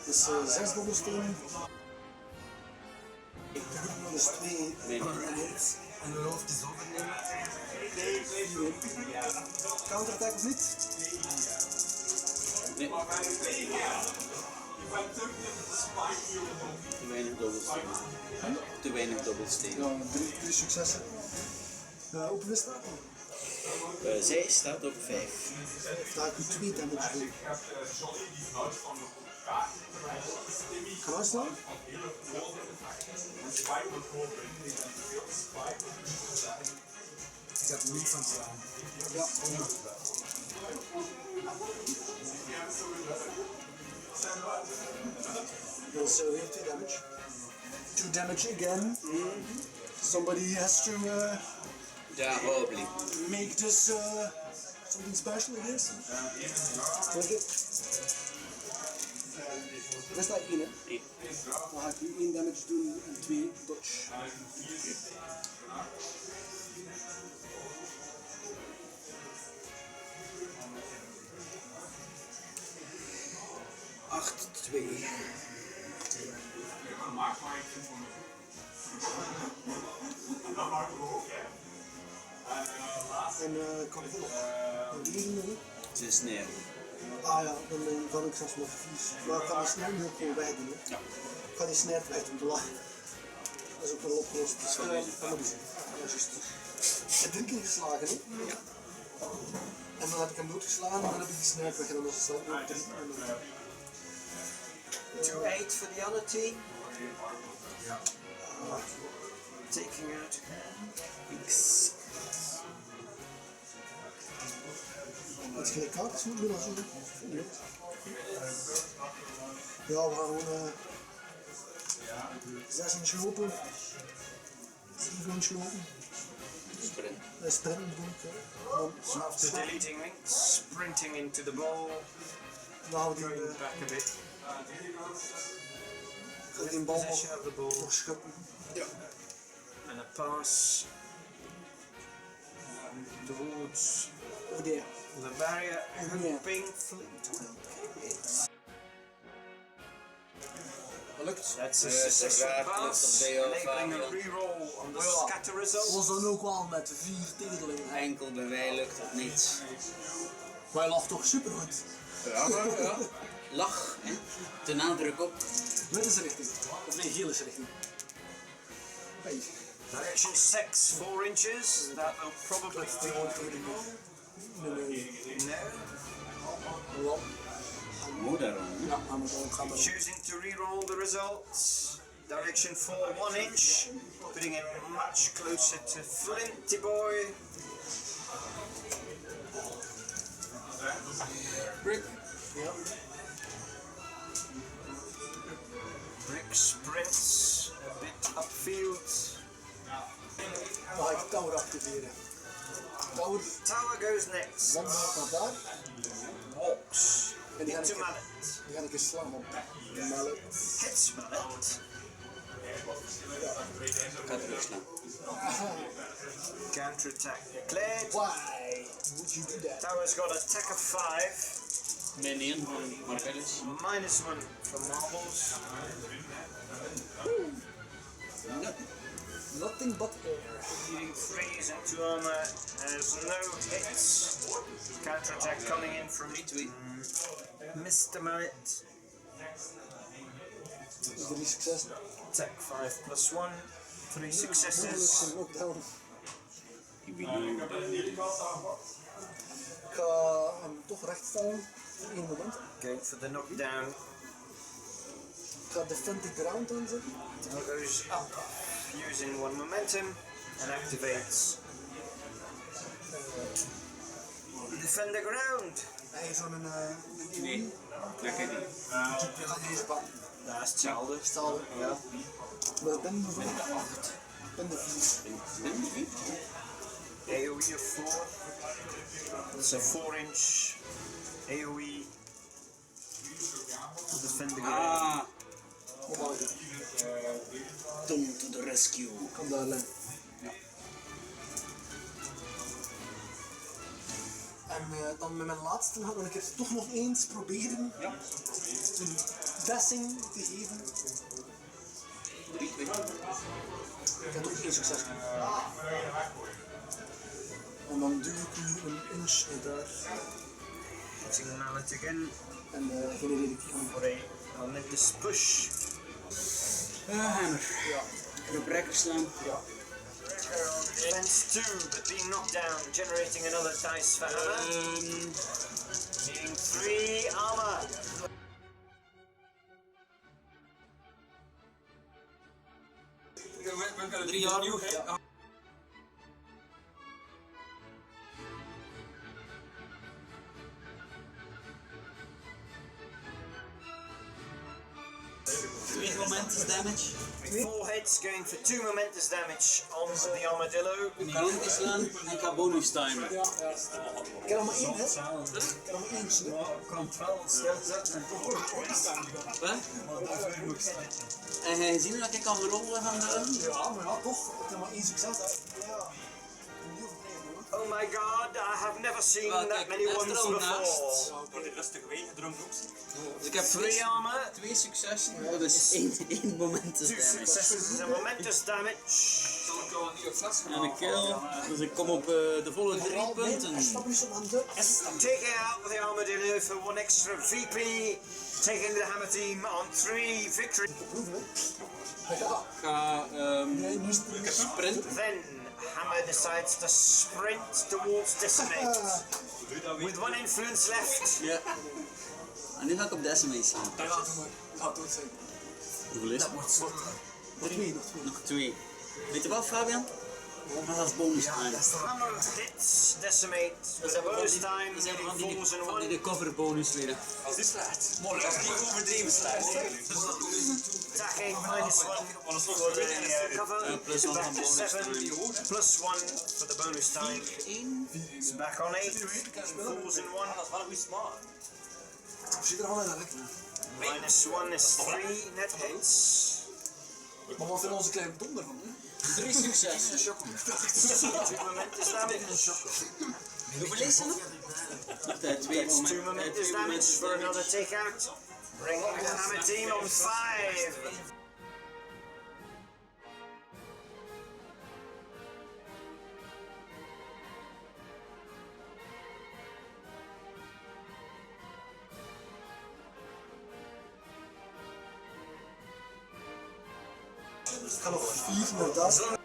Dus 6 dobbelstenen. Dus 2 Nee. En de hoofd is overnemen. counterattack of niet? Nee. Te weinig dobbelstenen. Te weinig dobbelstenen. Ja, 3 successen. Open staat. Zij staat op 5. Daar kun je 2 damage doen. Kan uitslaan? Ik heb niks aan het slaan. Ja. Dat is weer 2 damage. 2 damage again. Somebody has to Ja, hobbly. make this something special, I guess. Oké. Dat staat 1, hè? Nee. Dan ga ik nu 1 damage doen en 2 dodge. Acht, 2. En kan ik nog 3 doen? Ze is neer. Ah ja, dan kan ik zelfs nog 4. Maar ik kan die snare nu ook gewoon wegdoen. Hè? Ja. Ik ga die snare wegdoen, voilà. Dat is ook wel opgelost. Dus ja, juist. Ik heb 3 keer geslagen, hè? Ja. En dan heb ik hem doodgeslagen en dan heb ik die snare weg en dan is het ook 3. 2-8 for the other team. Ja. Taking out. X. Het gelijk kaart is moet dan zo. Ja, we gaan gewoon 6 inch lopen. 7 inch lopen. Sprint. Sprinten bedoel ik. After deleting links, sprinting into the ball. Nou, die Going back a bit. gaat die bal Possession of the ball. nog schuppen. And a pass towards Over there. the barrier, Yeah. hoping Flint will get it. Gelukt. That's a Yes, successful uiteraard, pass, dat is een enabling a Fabian. re-roll on the Ja. scatter result. Was dan ook wel met 4 tegelingen. Enkel bij mij lukt het niet. Maar hij lag toch super goed. Ja. Lach, hè. De nadruk op. Witte is richting. Of nee, geel is richting. Hey. Direction 6, 4 inches. That will probably be no. Wel. Moet daarom. Ja, gaan we gewoon gaan. Choosing to re-roll the results. Direction 4, 1 inch. Putting it much closer to Flinty Boy. Brick. Ja. Brick sprints a bit upfield. Dan ga ik tower activeren. Tower. Tower goes next. Wandelt naar daar. Walks En die ga into ik, Mallet. die ga ik eens slaan op Mallet. Hits Mallet. Ik ga terugslaan. Counter-attack declared. Why would you do that? Tower's got attack of 5. Min 1 van Marcellus. -1 for marbles. Nothing but air. Healing 3s into armor. Has no hits. Counter-attack coming in from Mr. Mallet. 3 successen. Attack 5 +1. 3 Moeilijk successes. zijn knockdown. Ik bedoel, Ik ga hem toch recht stellen. Voor 1 moment. Going for the knockdown. Ik ga defend the ground aanzetten. Tower goes up using 1 momentum and activates. Defend the ground. Hij is zo'n nee, dat kan niet. Je gaat deze pak. Dat is hetzelfde. Stalen. Ja. Maar ben de 8. Ben de 4. AoE of 4. That's a 4-inch AoE. Defend the ground. Ah, Wat mag ik? Tom to the rescue. Kan daar liggen. En dan met mijn laatste ga ik het toch nog eens proberen een dessing te geven. 3-2. Ik heb toch 1 succes gehad. En dan duw ik u een inch daar Hitting Mallet again en genereer ik die for a momentous push. Hammer. Ja. De brekker slaan. Ja. Defense 2, but being knocked down, generating another dice for hammer. Needing 3 armor. We kunnen 3 jaar nieuw. Twee momentous damage. 4 hits going for 2 momentous damage on the armadillo. Ik kan hem slaan en ik ga bonus timer. Ja, ja. Ik heb er maar 1, hè? Ik heb er maar 1. Wat? En hij ziet dat ik kan rollen van de... Ja, maar ja, toch. Ik heb maar 1 succes. Ja. Oh my god, I have never seen Wel, that kijk, many dat is ones er al before. naast. Dus ik heb 3 armor, 2 successen. Dat is 1 momentous 2 damage. successes and momentous damage. En een kill. Dus ik kom op de volle 3 punten. Stap niet zo aan de... Taking out the armadillo for 1 extra VP. Taking the hammer team on 3 victory. Ja. Ik ga Nee, nu is het sprinten. Then Hammer decides to sprint towards Decimate. With 1 influence left. Ja. En nu ga ik op Decimate slaan. Dat gaat mooi. Gaat dood zijn. Hoeveel is het? Nog 2, nog 2. Nog 2. Weet je wat, Fabian? Dat is bonus time. Hammer hits Decimate with a bonus time. Dat zijn van Needing 4s and die 1. de cover bonus weer. Als die slecht. Mooi, als die overdreven slecht. Attacking -1 for the cover. Plus 1 Back van to bonus 7. time. +1 for the bonus time. 1. It's back on 8. 4s and 1. Dat is wel een goede smaak. Zie ervan eigenlijk. -1 is 3 net hits. Maar wat vinden onze kleine donder van, hè? 3 successen. Op dit moment is damage. Hoeveel lezen er? Wacht, 2 It's 2 momentous damage for another takeout. Bringing the hammer team on 5. Ik ga nog 4 inderdaad.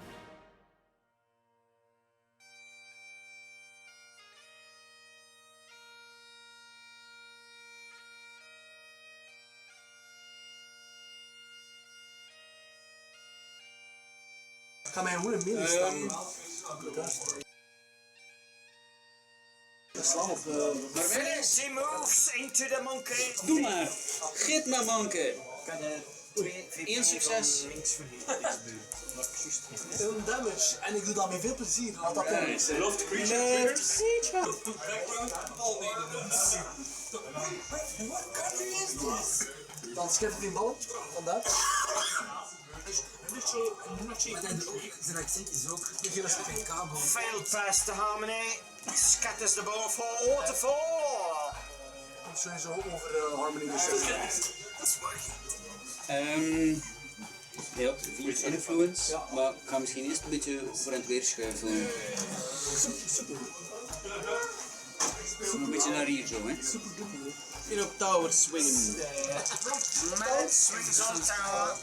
Ik ga mij gewoon een mening staan. Slaan op Maar He moves into the monkey. doe maar. Git maar manken. Kan je 1 succes. een damage. En ik doe dat met veel plezier. Laat dat in. Beloved creature Dan schiet het in ballen. Vandaar. Zijn accent is ook geen kabel. Failed pass to Harmony. Scatters the ball for waterfall. Dat is sowieso over Harmony dus. Ja, 4 influence, maar ik ga misschien eerst een beetje voor het weer schuiven. Een beetje naar hier zo, hè. In op tower swingen. Man swings on tower.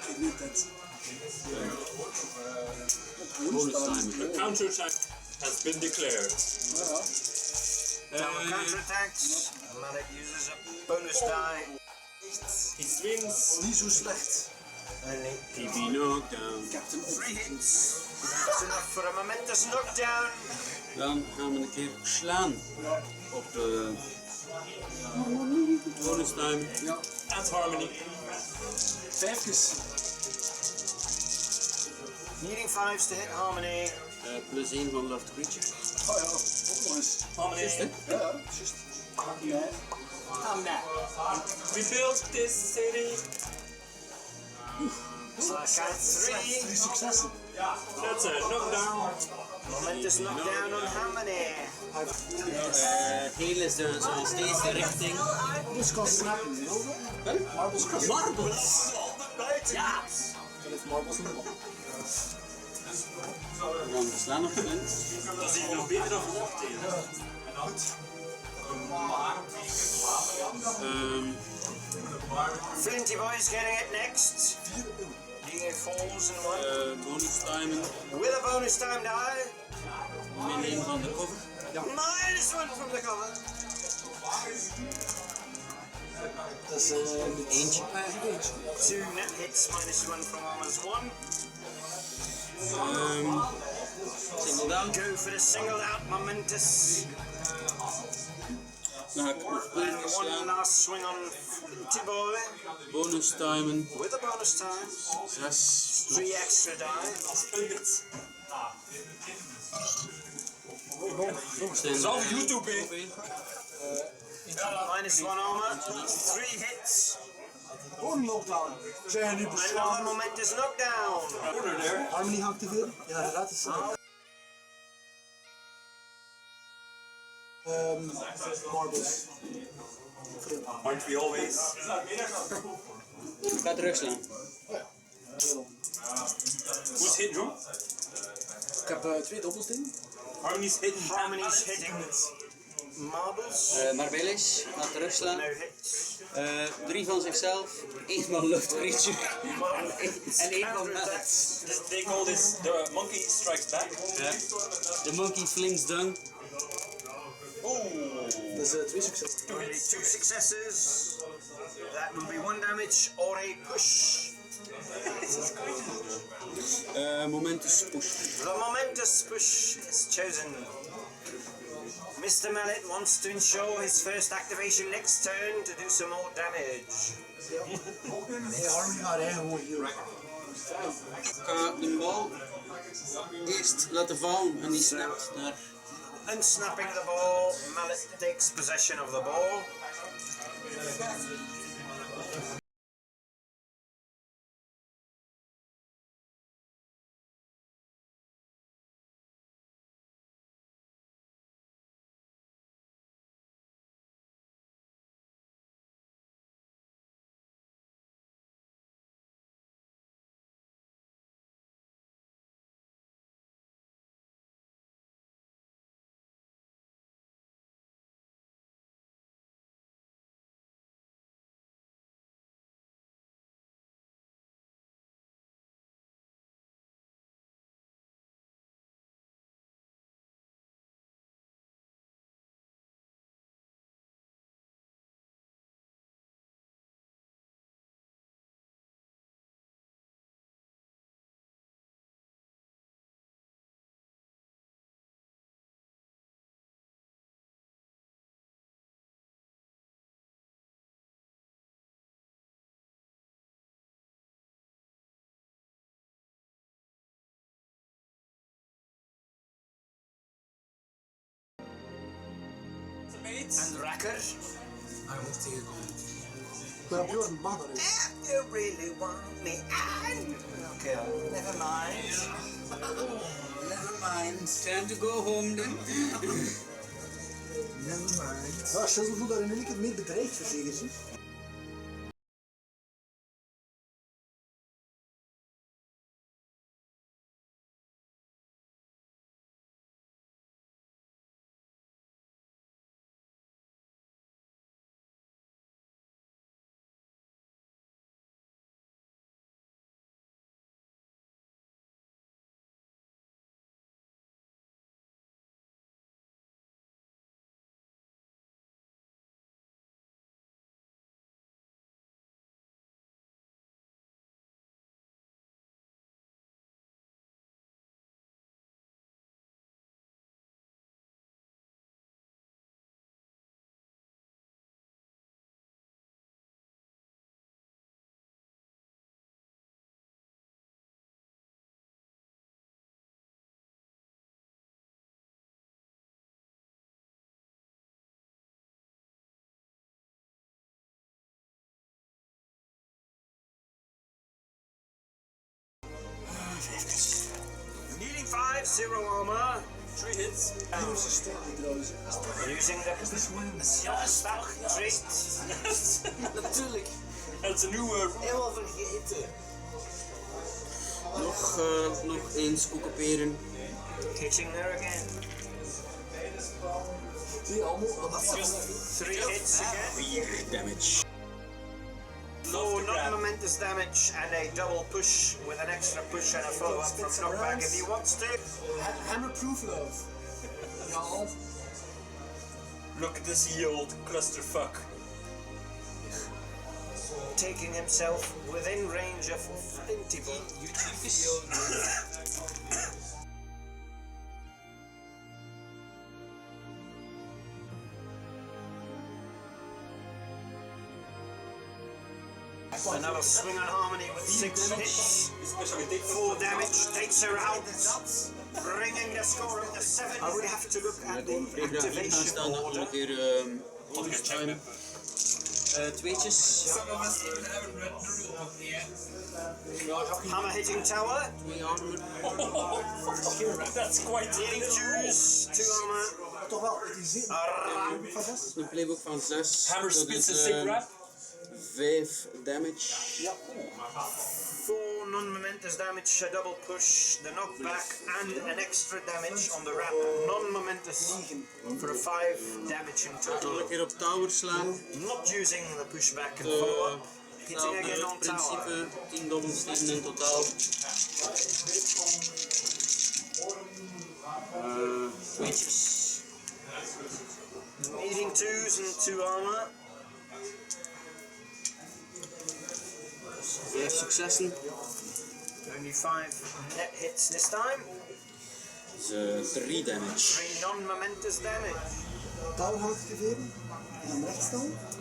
Ik weet het. Bonus time. Counterattack has been declared. Tower counterattacks. Mallet uses a bonus die. He swings. Niet zo slecht. TB knockdown. 3 hits. That's enough for a momentous knockdown. Dan gaan we een keer slaan op de bonus time. And Harmony. 5 Needing 5s to hit Harmony. Plus 1 van Lord Creature. Oh ja, ook nog eens. Harmony. Ja, juist. We built this city. Count 3. 3 successen. That's a knockdown. Momentous knockdown on Harmony. Heel is de, zoals deze richting. Marbles kan snappen. Marbles kan snappen. Marbles! Ja! Dat heeft Marbles in de bal. Dan we slaan op Flint. Dat is hier nog beter dan verwacht. Flinty Boy's getting it next. He falls in 1. Bonus time. With a bonus time die. Min 1 van de cover. -1 from the cover. Dat is Eentje. 2 net hits, -1 from almost 1. Single down. Go for the singled out momentous. Dan ga ik nog And 1 one slaan. last swing on Flinty Boy. Bonus timen. With a bonus time. 6. 3 extra die. Zelf YouTube, -1 armor. 3 hits. gewoon een knockdown. Zijn je nu Another beslaan? momentous knockdown. Harmony geactiveerd? Ja, inderdaad. Is, Marbles. Aren't we always? Ik ga terugslaan. Who's hitting who? Ik heb 2 dobbelsteen. Harmony's hitting. Harmony's hitting marbles. Marbelis gaat terugslaan. No hits. 3 van zichzelf, 1 van Lord Creature en 1 van Mallet. They call this the monkey strikes back. De monkey flings down. Dat is 2 successen. Only 2 successes. That will be 1 damage or a push. Momentous push. The momentous push is chosen. Mr. Mallet wants to ensure his first activation next turn to do some more damage. Nee, Harmony gaat eigen gewoon hier. Ik ga de bal eerst laten vallen en die snapt naar Unsnapping the ball, Mallet takes possession of the ball. And Racker. Hij moet tegenkomen. Maar Bjorn, mag dat niet. If you really want me, okay, never mind. Never mind. Time to go home then. Never mind. Ja, Shizzle voelt daarin een keer meer bedreigd verzekerd. Hè. Needing 5-0 armor. 3 hits. Using the stack trait. Natuurlijk. Dat is een nieuwe. Helemaal vergeten. Nog eens occuperen. Hitting there again. Die allemaal. 3 hits again. 4 damage. 4 non-momentous damage and a double push with an extra push and a follow-up from knockback if he wants to. Hammer-proof love. Ja, al. Look at this ye old clusterfuck. Taking himself within range of Flinty Boy. Another swing on harmony with 6 hits. 4 damage, takes her out, bringing the score up to 7. I would have to look at the activation Staan dat nog order. een keer time. Tweetjes. Hammer hitting tower, 2 armor. That's quite dealing 2s, 2 armor. Toch wel, het is zin. Van 6. Een playbook van 6. Hammer spits a sick rap. 5 damage. Ja. 4 non-momentous damage, a double push, the knockback, and an extra damage on the wrap. Non-momentous for a 5 damage in Nog een total. keer op tower slaan. Not using the pushback and follow-up. Hitting again on tower. Principe 10 dobbelstenen in totaal. Tweetjes. Needing 2s and 2 armor. 5 successen. Only 5 net hits this time. Dus 3 damage. 3 non-momentous damage. Touw gaat gegeven. En dan rechts staan.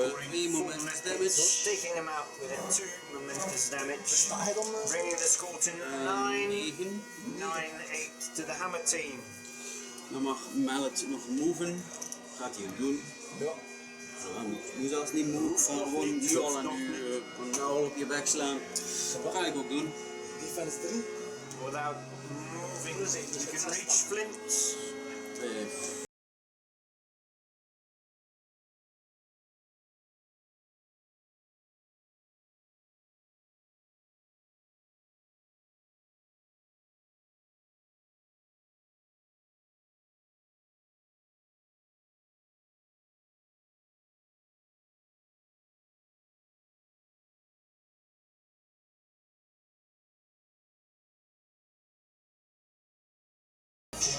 2 momentous damage. Taking him out with a 2 momentous damage. Bringing the score to 9, 9. 9-8 to the hammer team. Dan mag Mallet nog moven. Gaat hij ook doen. Ja. Nu zelfs niet move, gewoon nu al aan u al op je bek slaan. Dat ga ik ook doen. Defense 3. Without moving, you can reach Flint. 2.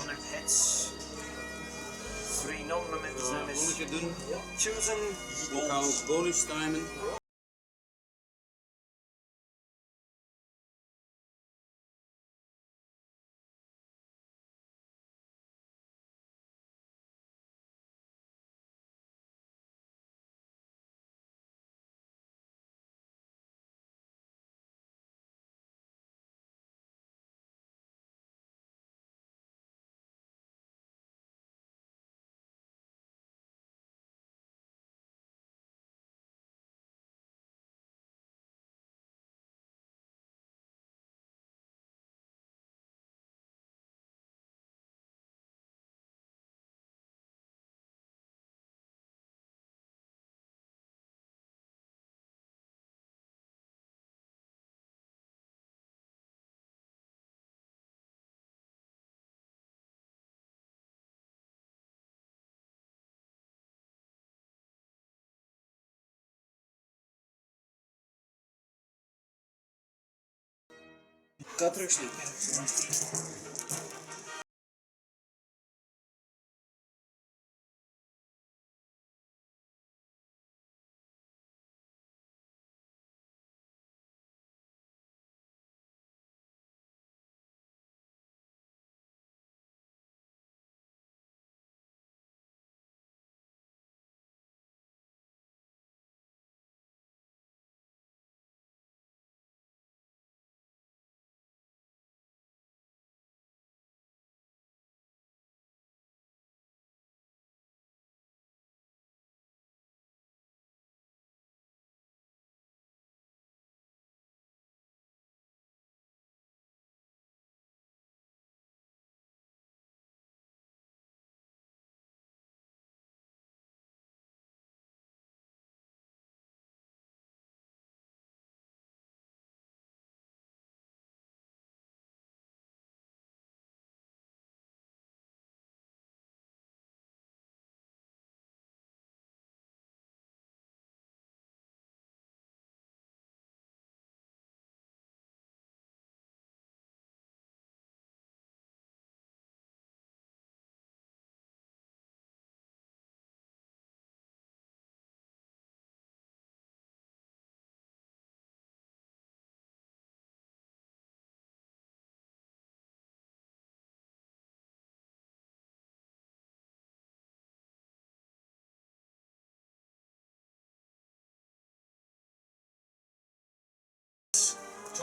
On it hits. 3 non-momentous Nog een damage. keer doen. Chosen. Ik ga ook bonus timen. Ik ga terugslaan.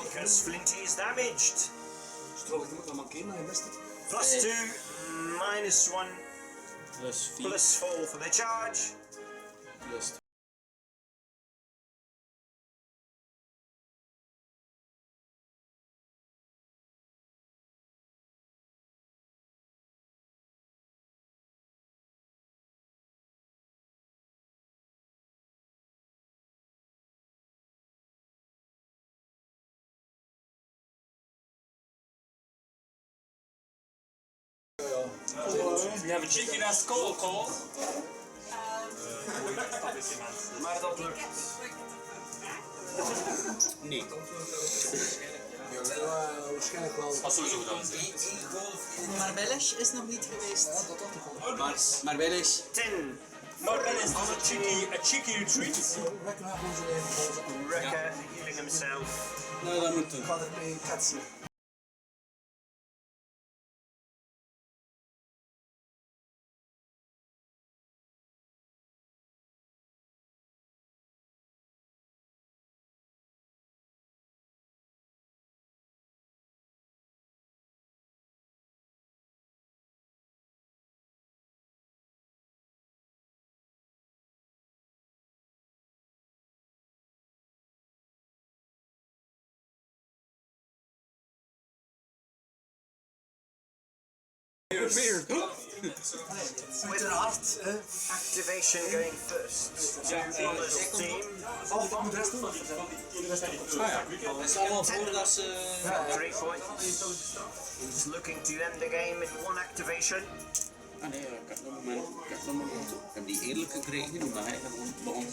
Because Flinty is damaged. Strook moet nog mankeren, maar je mist het. +2, -1, Plus 4. +4 for the charge. Plus You have a chicken as call call. Maar dat lukt. nee. Waarschijnlijk wel. Dat sowieso gedaan. Maar Belgisch is nog niet geweest. Ja, dat toch. Maar wel eens. 10. Maar dan is a cheeky retreat. Rekken we gewoon zijn eigen balls op. Wrecker healing himself. Nou, dat moet doen. Ik ga ermee ketsen. Uiteraard. Activation going first. Honest team. Of ik moet de rest doen. Dat is allemaal voordat ze... 3 points. He's looking to end the game in 1 activation. Ah nee, ik heb nog een moment. Ik heb die eerlijk gekregen, omdat hij gewoon begon.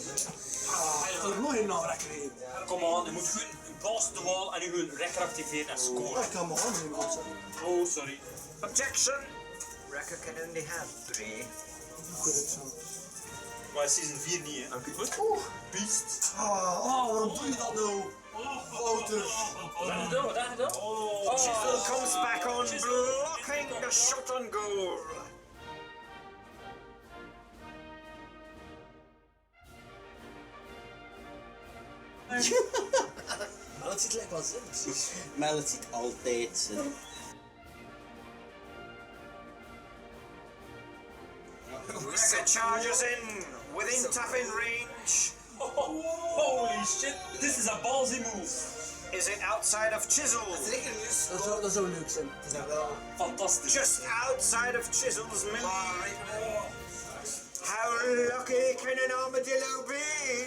Er nog een aanrekken heen. Kom aan, je moet gewoon blaas de wal en je gewoon rechter activeren en scoren. Ik kan mijn handen niet opzetten. Oh, sorry. Objection! Wrecker can only have 3. Goed, het zo. Maar season 4 niet, hè. Beast. Waarom doe je dat nou? Wouter. Wat heb je gedaan? Chisel comes back on, blocking the shot on goal. Maar dat ziet lekker wel zin. Maar het ziet altijd... Wrecker charges in, within tapping range. Holy shit, this is a ballsy move. Is it outside of Chisel? Dat zou leuk zijn. Fantastisch. Just outside of Chisel's melee. How lucky can an armadillo be?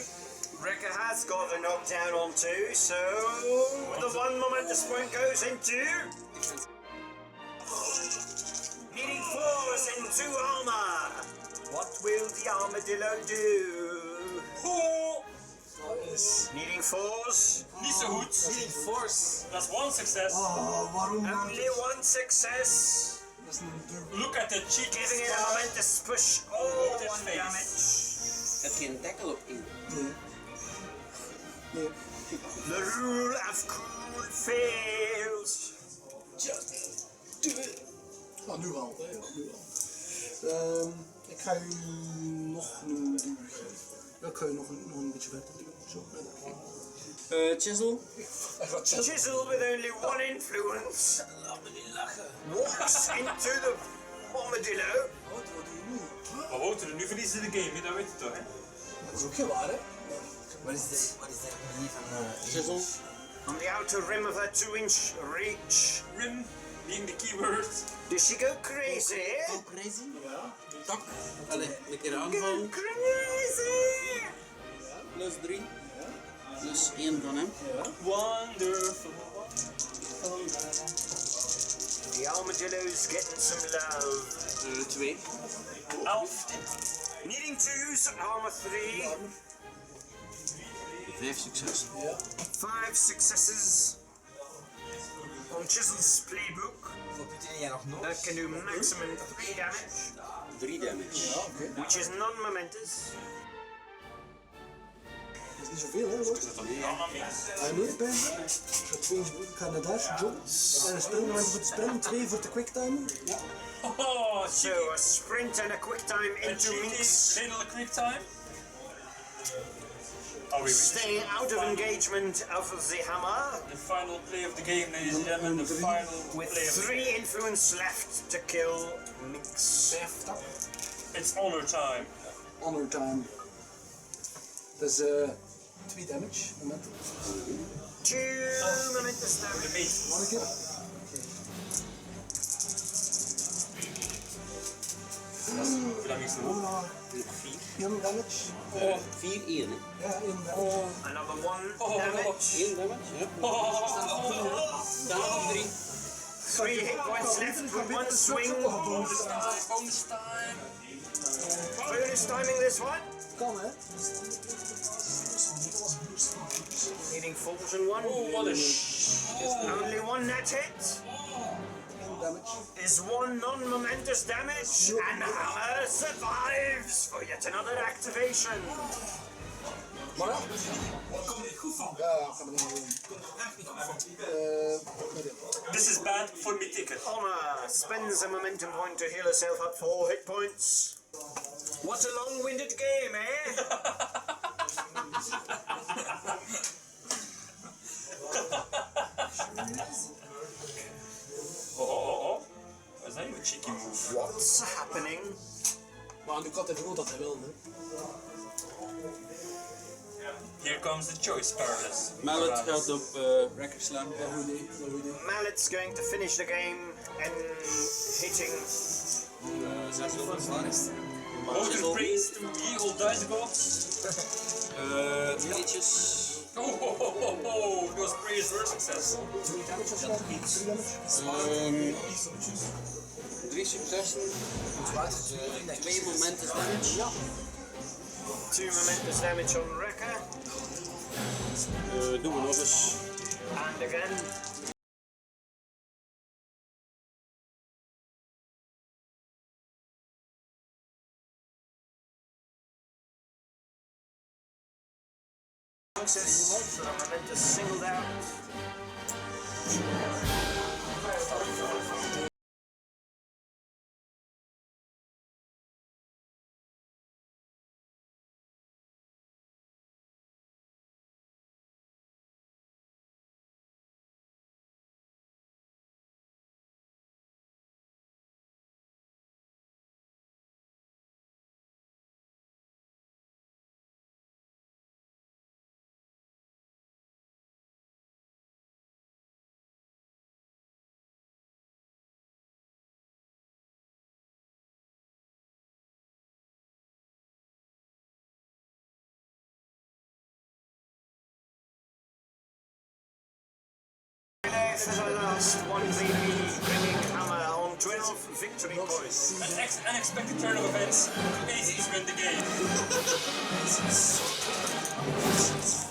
Wrecker has got a knockdown on 2, so the 1 momentous point goes into... Needing 4s into armor. What will the armadillo do? Needing 4s. Niet zo goed. Niet force. Dat is 1 success. Waarom? Only 1 success. Dat is een dubbel. Look at the cheek. Giving it a momentous push. Look at 1 his damage. Heb je een dekkel op in? Nee. The rule of cool fails. Just do it. Nu wel. Ja, nu wel. Ik ga u nog een duw geven. Dan kun je nog een beetje verder doen. Zo, Chisel? Chisel with only 1 influence. Laat me niet lachen. Walks into the armadillo. Wat doe je nu? Maar Wouter, nu verliezen ze de game, hè? Dat weet je toch, hè? Dat is ook heel waar, hè? Wat is de manier van... Chisel? On the outer rim of her 2-inch reach. Rim, being the keyword. Does she go crazy? Go crazy? Ja. Tak. Allee, een keer Go aanvallen. crazy! Plus 3. Plus 1 van hem. Wonderful. The armadillo's getting some love. 2. 11. Needing to use armor 3. 5 succes. 5 successes. On Chisel's playbook. Wat betekent jij nog nooit? That can do maximum 3 damage, 3 damage. which is non-momentous. Dat is niet zoveel, hè? Hoor. Hij moet bij. Ik ga naar daar, John. En een springmoment voor de sprint, 2 voor de quicktime. Oh, So a sprint and a quick time into Minx. Fatal quick time. Oh, we Staying out of engagement of the hammer. The final play of the game, ladies and gentlemen. The final With play of the 3 influence left to kill Minx. 50. It's honor time. Honor time. Dat is 2 damage. Momenten. 2 momentous The damage. meat. Nog een keer. Hoe lang is het nog? 1 damage. 4, 1 hè. Ja, 1 damage. Another 1 damage. 1 damage, ja. Dan nog 3. 3 hit points left with 1 swing. Bonus time. Bonus timing this one. Kan, hè? Needing 4s and 1. Oh, what a Only 1 net hit. 1 damage. Is 1 non-momentous damage, and Hammer survives for yet another activation. Maar ja. Kom er goed van. Ja, ik ga me niet doen. Echt niet goed van. This is bad for me ticket. Honor spends a momentum point to heal herself up 4 hit points. What a long-winded game, eh? Oh. Is that even a cheeky move? What's happening? Maar nu kan hij gewoon dat hij wil, hè. Here comes the choice paralysis. Mallet gaat op Wrecker slaan. Mallet's going to finish the game and hitting. Overpraised to evil dice gods. Tweetjes. Oh, those praise were successful. 3 successen. 2 momenten damage. 2 momentous damage on Wrecker. Doen we nog eens. And again. Success, so the momentous singled out. For the last one, bringing Hammer on 12 victory points. An unexpected turn of events. Aces win the game.